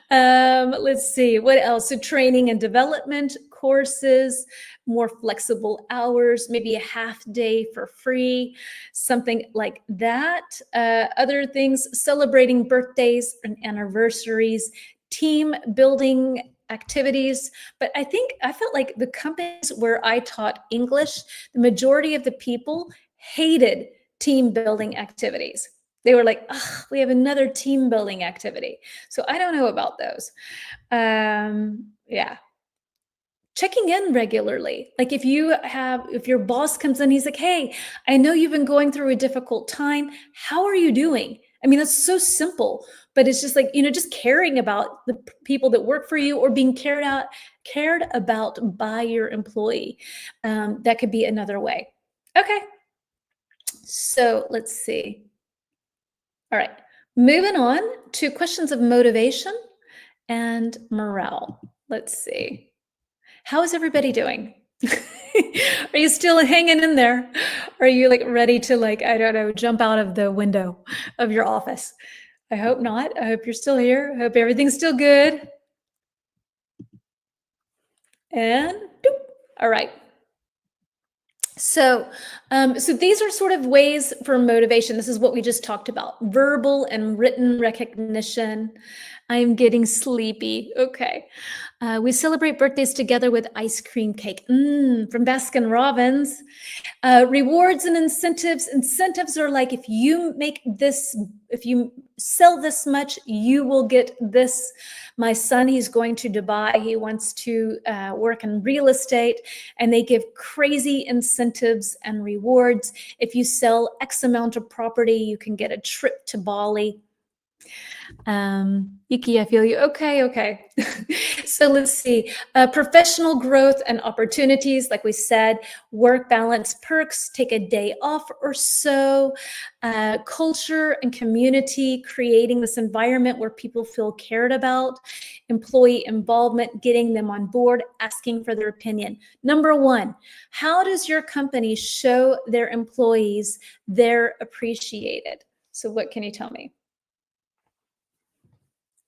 Let's see what else. So training and development courses, more flexible hours, maybe a half day for free, something like that. Other things, celebrating birthdays and anniversaries, team building activities. But I felt like the companies where I taught English, the majority of the people hated team building activities. They were like, "Ugh, we have another team building activity." So I don't know about those. Yeah. Checking in regularly. Like if your boss comes in, he's like, hey, I know you've been going through a difficult time. How are you doing? I mean, that's so simple, but it's just like, just caring about the people that work for you or being cared about by your employee. That could be another way. Okay. So let's see. All right, moving on to questions of motivation and morale. Let's see. How is everybody doing? Are you still hanging in there? Are you like ready to I don't know, jump out of the window of your office? I hope not. I hope you're still here. I hope everything's still good. And doop. All right. So these are sort of ways for motivation. This is what we just talked about: verbal and written recognition. I'm getting sleepy. Okay. We celebrate birthdays together with ice cream cake from Baskin Robbins. Rewards and incentives. Incentives are like, if you sell this much, you will get this. My son, he's going to Dubai. He wants to work in real estate, and they give crazy incentives and rewards. If you sell X amount of property, you can get a trip to Bali. Yuki, I feel you. Okay. So let's see. Professional growth and opportunities, like we said, work balance perks, take a day off or so. Culture and community, creating this environment where people feel cared about. Employee involvement, getting them on board, asking for their opinion. Number one, how does your company show their employees they're appreciated? So what can you tell me?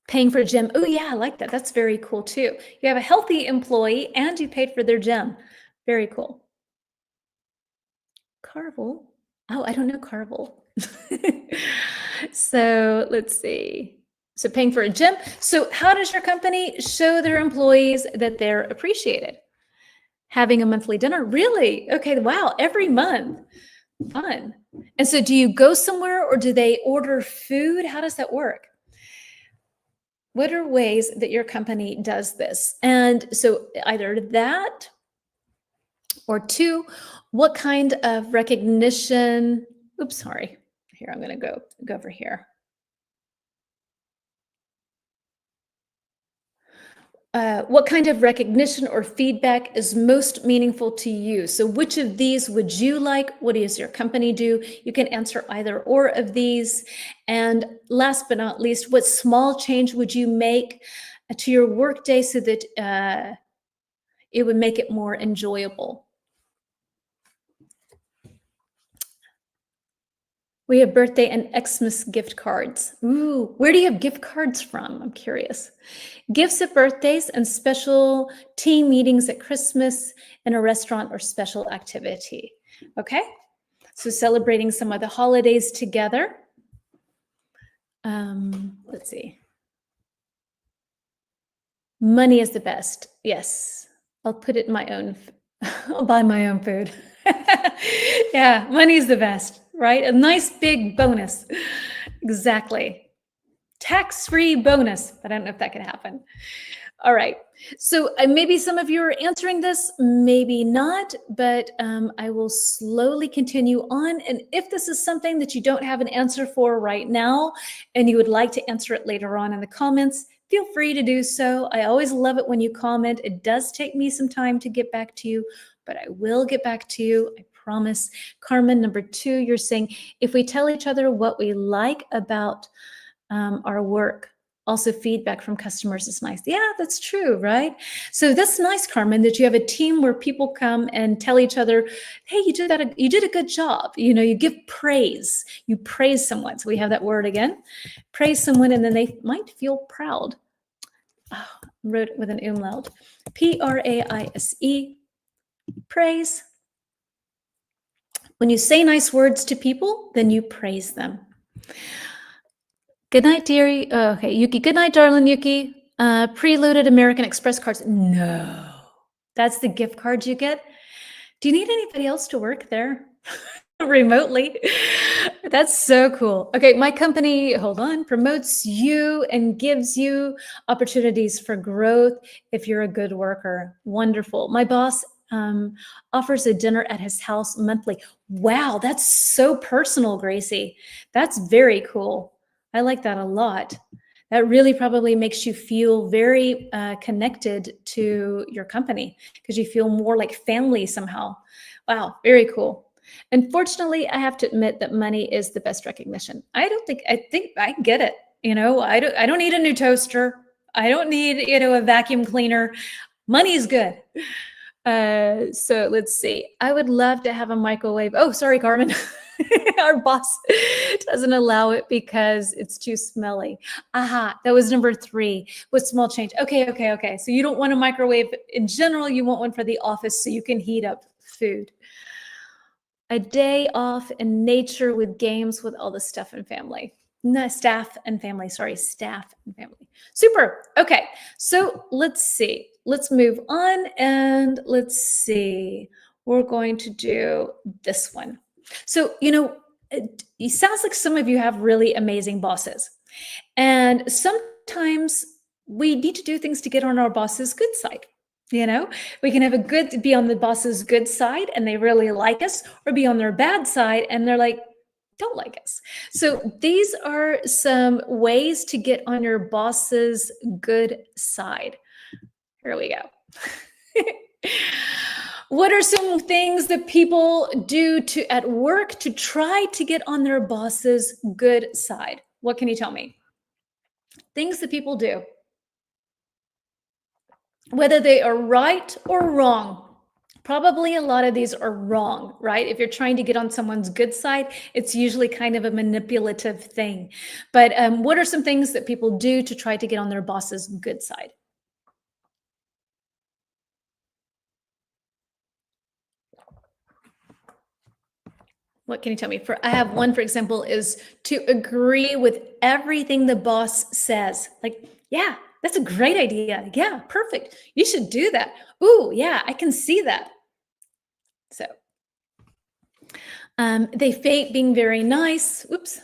Paying for a gym. Oh yeah, I like that. That's very cool too. You have a healthy employee and you paid for their gym. Very cool. Carvel. Oh, I don't know Carvel. So let's see. So paying for a gym. So how does your company show their employees that they're appreciated? Having a monthly dinner. Really? Okay. Wow. Every month. Fun. And so do you go somewhere or do they order food? How does that work? What are ways that your company does this? And so either that or two, what kind of recognition? Oops, sorry. Here, I'm going to go over here. What kind of recognition or feedback is most meaningful to you? So which of these would you like? What does your company do? You can answer either or of these. And last but not least, what small change would you make to your workday so that it would make it more enjoyable? We have birthday and Xmas gift cards. Ooh, where do you have gift cards from? I'm curious. Gifts at birthdays and special team meetings at Christmas in a restaurant or special activity. Okay, so celebrating some of the holidays together. Let's see. Money is the best. Yes, I'll put it in my own. I'll buy my own food. Yeah, money is the best, right? A nice big bonus. Exactly. Tax-free bonus, but I don't know if that can happen. All right. So maybe some of you are answering this, maybe not, but I will slowly continue on. And if this is something that you don't have an answer for right now, and you would like to answer it later on in the comments, feel free to do so. I always love it when you comment. It does take me some time to get back to you, but I will get back to you. I promise. Carmen, number 2, you're saying, if we tell each other what we like about our work, also feedback from customers is nice. Yeah, that's true, right? So that's nice, Carmen, that you have a team where people come and tell each other, hey, you did a good job. You know, you give praise, you praise someone. So we have that word again, praise someone, and then they might feel proud. Oh, wrote it with an umlaut. Praise, praise. When you say nice words to people, then you praise them. Good night, dearie. Okay, Yuki. Good night, darling Yuki. Preloaded American Express cards. No, that's the gift cards you get. Do you need anybody else to work there remotely? That's so cool. Okay, my company, hold on, promotes you and gives you opportunities for growth if you're a good worker. Wonderful. My boss offers a dinner at his house monthly. Wow, that's so personal, Gracie. That's very cool. I like that a lot. That really probably makes you feel very connected to your company because you feel more like family somehow. Wow, very cool. Unfortunately, I have to admit that money is the best recognition. I think I get it. You know, I don't need a new toaster. I don't need, you know, a vacuum cleaner. Money is good. So let's see. I would love to have a microwave. Oh, sorry, Carmen. Our boss doesn't allow it because it's too smelly. Aha, that was number 3 with small change. Okay. So you don't want a microwave in general. You want one for the office so you can heat up food. A day off in nature with games with all the stuff and family. No, staff and family. Sorry, staff and family. Super. Okay, so let's see. Let's move on and let's see. We're going to do this one. So, you know, it sounds like some of you have really amazing bosses. And sometimes we need to do things to get on our boss's good side. You know, we can have be on the boss's good side and they really like us, or be on their bad side and they're like, don't like us. So these are some ways to get on your boss's good side. Here we go. What are some things that people do at work to try to get on their boss's good side? What can you tell me? Things that people do, whether they are right or wrong. Probably a lot of these are wrong, right? If you're trying to get on someone's good side, it's usually kind of a manipulative thing. But what are some things that people do to try to get on their boss's good side? What can you tell me? I have one, for example, is to agree with everything the boss says. Like, yeah, that's a great idea. Yeah, perfect. You should do that. Ooh, yeah, I can see that. So they fake being very nice. Oops.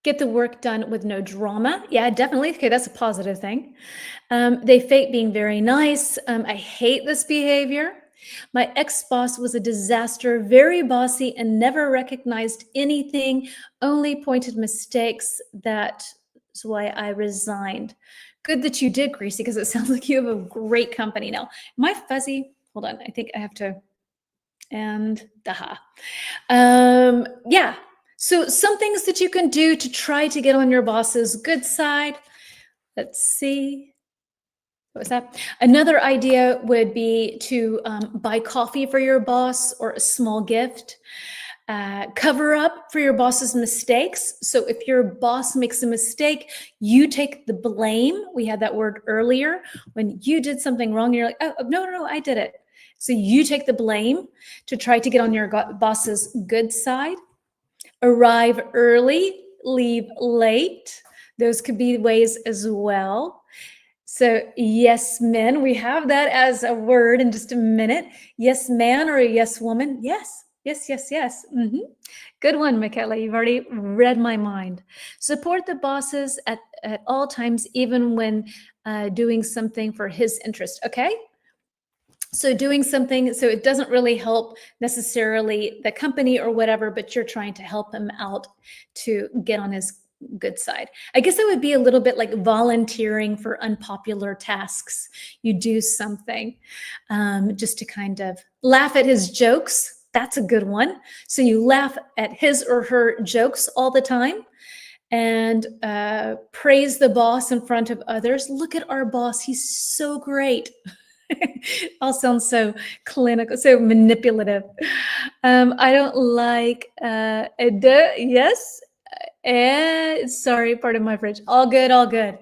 Get the work done with no drama. Yeah, definitely. Okay, that's a positive thing. They fake being very nice. I hate this behavior. My ex-boss was a disaster, very bossy, and never recognized anything, only pointed mistakes. That's why I resigned. Good that you did, Gracie, because it sounds like you have a great company now. Am I fuzzy? Hold on, I think I have to, and daha. Yeah, so some things that you can do to try to get on your boss's good side. Let's see. What was that? Another idea would be to buy coffee for your boss or a small gift. Cover up for your boss's mistakes. So if your boss makes a mistake, you take the blame. We had that word earlier. When you did something wrong, you're like, oh, no, I did it. So you take the blame to try to get on your boss's good side. Arrive early, leave late. Those could be ways as well. So yes, men, we have that as a word in just a minute. Yes, man, or a yes, woman. Yes. Good one, Michaela. You've already read my mind. Support the bosses at all times, even when doing something for his interest. Okay. So doing something, so it doesn't really help necessarily the company or whatever, but you're trying to help him out to get on his good side. I guess it would be a little bit like volunteering for unpopular tasks. You do something just to kind of laugh at his jokes. That's a good one. So you laugh at his or her jokes all the time and praise the boss in front of others. Look at our boss. He's so great. All sounds so clinical, so manipulative. I don't like yes. Sorry, pardon my French. All good, all good.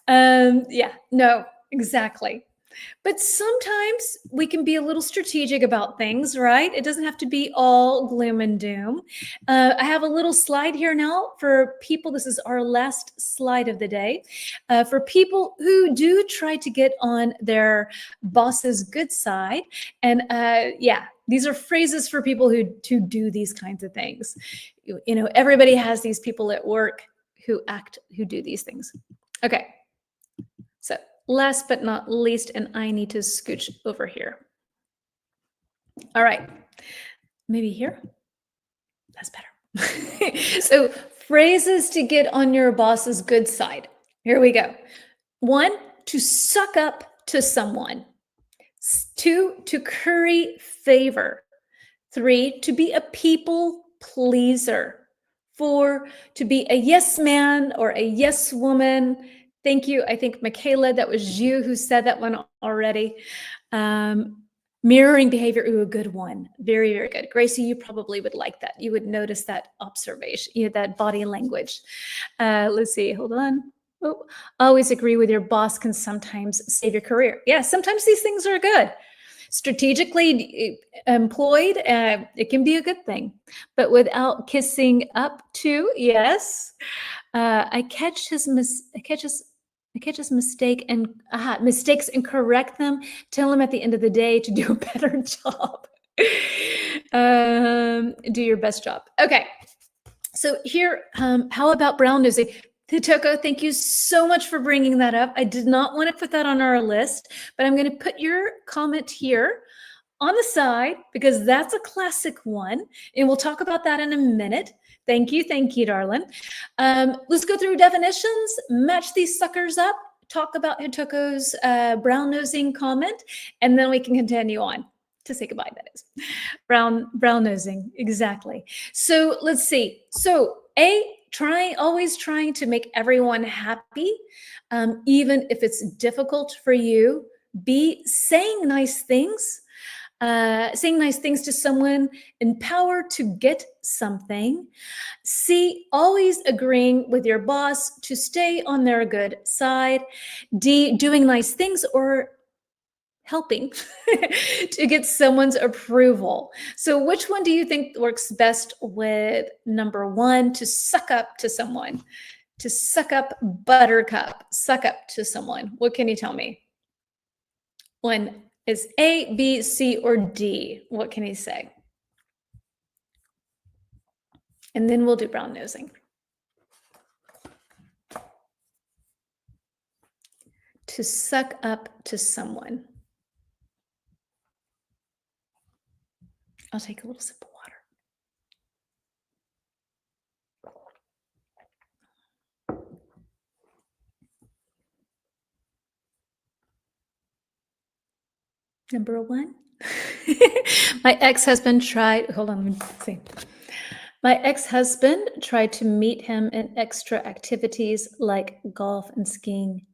Yeah, no, exactly. But sometimes we can be a little strategic about things, right? It doesn't have to be all gloom and doom. I have a little slide here now for people. This is our last slide of the day. For people who do try to get on their boss's good side. And yeah, these are phrases for people who do these kinds of things. You know, everybody has these people at work who do these things. Okay, so last but not least, and I need to scooch over here. All right, maybe here. That's better. So phrases to get on your boss's good side. Here we go. 1, to suck up to someone. 2, to curry favor. 3, to be a people pleaser. 4, to be a yes man or a yes woman. Thank you. I think, Michaela, that was you who said that one already. Mirroring behavior. Ooh, a good one. Very, very good. Gracie, you probably would like that. You would notice that observation, that body language. Let's see. Hold on. Oh, always agree with your boss can sometimes save your career. Yeah, sometimes these things are good. Strategically employed, it can be a good thing. But without kissing up to, yes. I catch his mistakes and correct them. Tell him at the end of the day to do a better job. Do your best job. Okay. So here, how about brown nosing? Hitoko, thank you so much for bringing that up. I did not want to put that on our list, but I'm going to put your comment here on the side because that's a classic one. And we'll talk about that in a minute. Thank you, darling. Let's go through definitions, match these suckers up, talk about Hitoko's brown nosing comment, and then we can continue on to say goodbye, that is. Brown nosing, exactly. So let's see. So always trying to make everyone happy, even if it's difficult for you. B, saying nice things to someone, empowered to get something. C, always agreeing with your boss to stay on their good side. D, doing nice things or helping to get someone's approval. So which one do you think works best with number 1, to suck up to someone? To suck up, buttercup, suck up to someone. What can you tell me? One is A, B, C, or D. What can you say? And then we'll do brown nosing. To suck up to someone. I'll take a little sip of water. Number 1. My ex-husband tried, hold on, let me see. My ex-husband tried to meet him in extra activities like golf and skiing.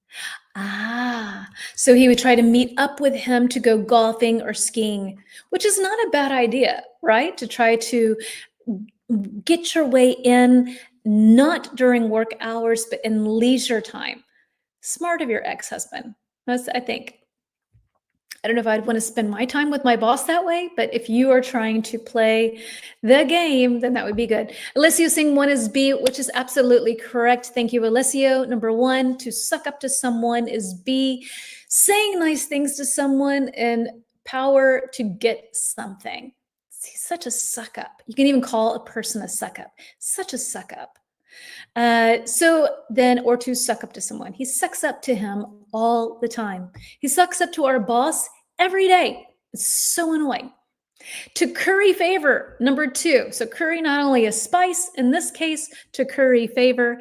Ah, so he would try to meet up with him to go golfing or skiing, which is not a bad idea, right? To try to get your way in, not during work hours, but in leisure time. Smart of your ex-husband. That's, I think. I don't know if I'd want to spend my time with my boss that way, but if you are trying to play the game, then that would be good. Alessio saying one is B, which is absolutely correct. Thank you, Alessio. Number one, to suck up to someone is B. Saying nice things to someone and power to get something. He's such a suck up. You can even call a person a suck up. Such a suck up. So then, or to suck up to someone. He sucks up to him all the time. He sucks up to our boss every day. It's so annoying. To curry favor, number two. So curry not only a spice, in this case, to curry favor.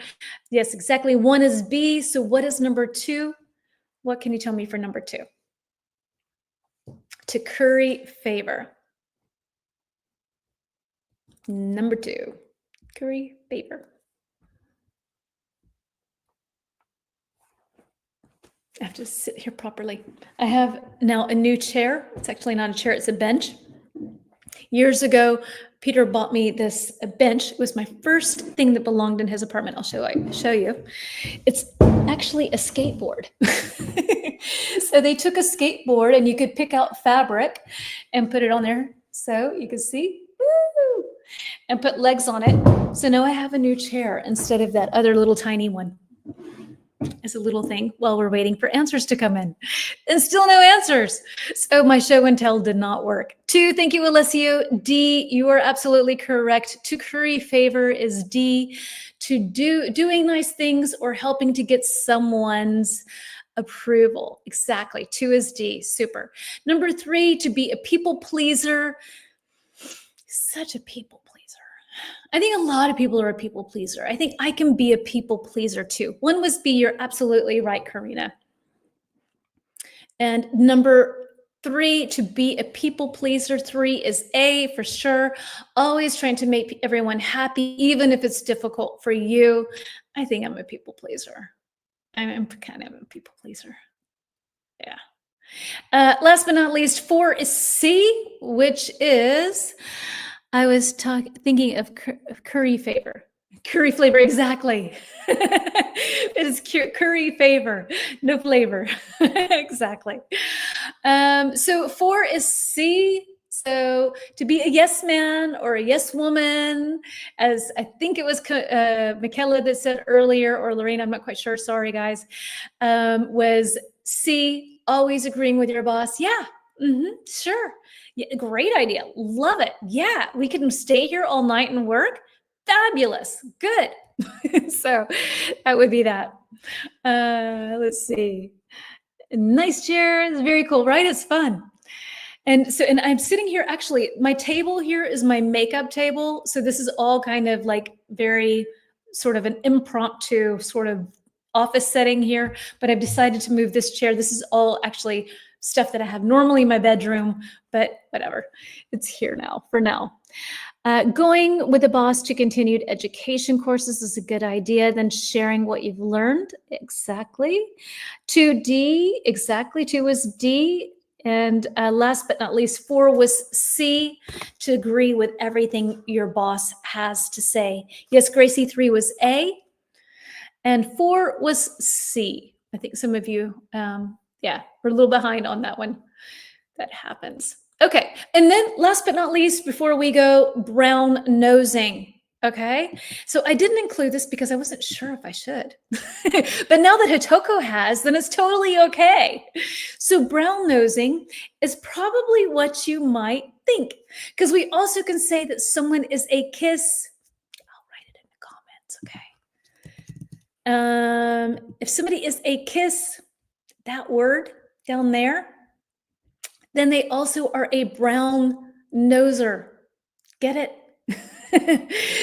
Yes, exactly. One is B. So what is number two? What can you tell me for number two? To curry favor. Number two, curry favor. I have to sit here properly. I have now a new chair. It's actually not a chair, it's a bench. Years ago, Peter bought me this bench. It was my first thing that belonged in his apartment. I'll show you. It's actually a skateboard. So they took a skateboard and you could pick out fabric and put it on there. So you can see, woo, and put legs on it. So now I have a new chair instead of that other little tiny one. As a little thing while we're waiting for answers to come in. And still no answers. So my show and tell did not work. Two, thank you, Alessio. D, you are absolutely correct. To curry favor is D. To doing nice things or helping to get someone's approval. Exactly. Two is D. Super. Number three, to be a people pleaser. Such a people pleaser. I think a lot of people are a people pleaser. I think I can be a people pleaser too. One was B. You're absolutely right, Karina. And number three, to be a people pleaser. Three is A for sure. Always trying to make everyone happy, even if it's difficult for you. I think I'm a people pleaser. I'm kind of a people pleaser. Yeah. Last but not least, four is C, which is, I was thinking of curry favor. Curry flavor, exactly. It is curry favor, no flavor. Exactly. So four is C. So to be a yes man or a yes woman, as I think it was Michaela that said earlier, or Lorena, I'm not quite sure, sorry guys, was C, always agreeing with your boss. Yeah, sure. Yeah, great idea. Love it. Yeah, we can stay here all night and work. Fabulous. Good. So that would be that. Let's see. Nice chair. It's very cool, right? It's fun. And so, and I'm sitting here, actually, my table here is my makeup table. So this is all kind of like very sort of an impromptu sort of office setting here, but I've decided to move this chair. This is all actually stuff that I have normally in my bedroom, but whatever, it's here now for now. Going with the boss to continued education courses is a good idea. Then sharing what you've learned. Exactly. 2D, exactly. 2 was D. And last but not least, 4 was C, to agree with everything your boss has to say. Yes, Gracie, 3 was A. And 4 was C. I think some of you, yeah, we're a little behind on that one. That happens. Okay, and then last but not least, before we go, brown nosing. Okay, so I didn't include this because I wasn't sure if I should. But now that Hitoko has, then it's totally okay. So brown nosing is probably what you might think, because we also can say that someone is a kiss. I'll write it in the comments, okay? If somebody is a kiss, that word down there, then they also are a brown noser. Get it?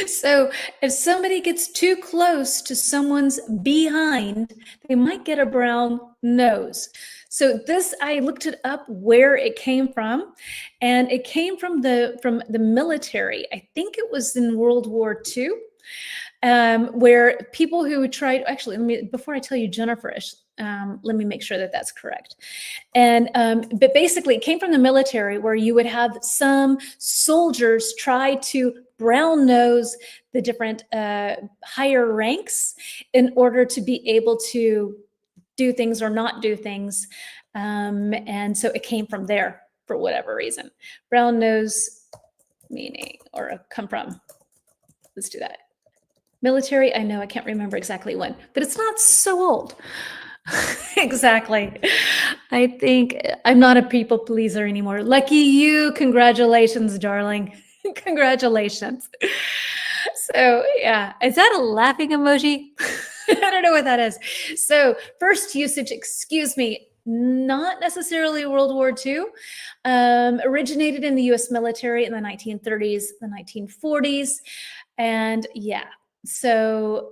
So if somebody gets too close to someone's behind, they might get a brown nose. So this, I looked it up where it came from, and it came from the military. I think it was in World War II. where people who tried, actually, before I tell you Jenniferish, let me make sure that that's correct. And but basically, it came from the military, where you would have some soldiers try to brown nose the different higher ranks in order to be able to do things or not do things. And so it came from there for whatever reason. Brown nose meaning or come from. Let's do that. Military, I know, I can't remember exactly when, but it's not so old. Exactly. I think I'm not a people pleaser anymore. Lucky you. Congratulations, darling. Congratulations. So yeah, is that a laughing emoji? I don't know what that is. So first usage, excuse me, not necessarily World War II, originated in the US military in the 1930s, the 1940s. And yeah, so,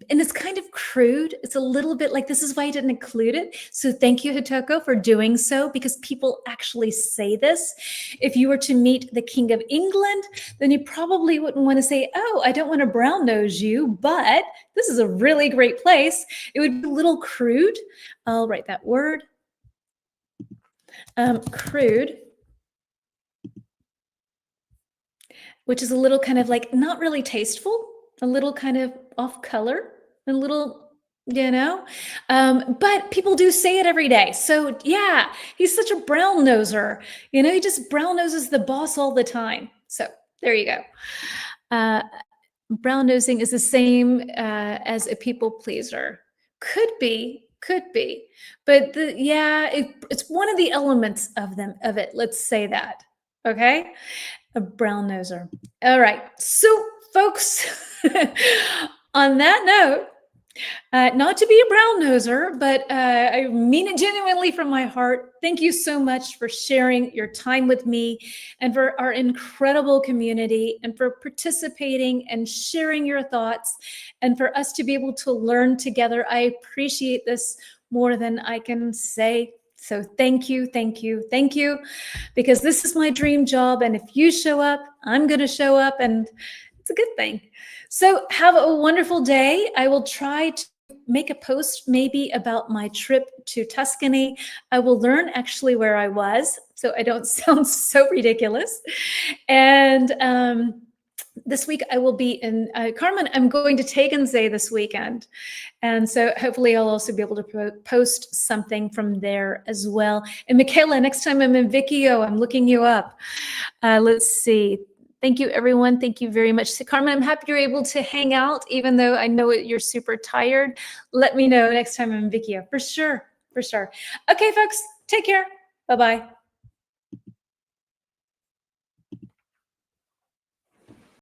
and it's kind of crude. It's a little bit like, this is why I didn't include it. So thank you, Hitoko, for doing so, because people actually say this. If you were to meet the King of England, then you probably wouldn't want to say, oh, I don't want to brown nose you, but this is a really great place. It would be a little crude. I'll write that word. Crude, which is a little kind of like not really tasteful, a little kind of off color, a little, you know, but people do say it every day. So yeah, he's such a brown noser, you know, he just brown noses the boss all the time. So there you go. Brown nosing is the same as a people pleaser. Could be, but it's one of the elements of it. Let's say that, okay? A brown noser. All right, so folks, on that note, not to be a brown noser, but I mean it genuinely from my heart. Thank you so much for sharing your time with me and for our incredible community and for participating and sharing your thoughts and for us to be able to learn together. I appreciate this more than I can say. So thank you, because this is my dream job. And if you show up, I'm going to show up, and it's a good thing. So have a wonderful day. I will try to make a post maybe about my trip to Tuscany. I will learn actually where I was, so I don't sound so ridiculous. And this week I will be in Carmen. I'm going to Tegensee this weekend. And so hopefully I'll also be able to post something from there as well. And Michaela, next time I'm in Vecchio, I'm looking you up. Let's see. Thank you, everyone. Thank you very much. So, Carmen, I'm happy you're able to hang out, even though I know you're super tired. Let me know next time I'm in Vecchio. For sure. Okay, folks, take care. Bye-bye.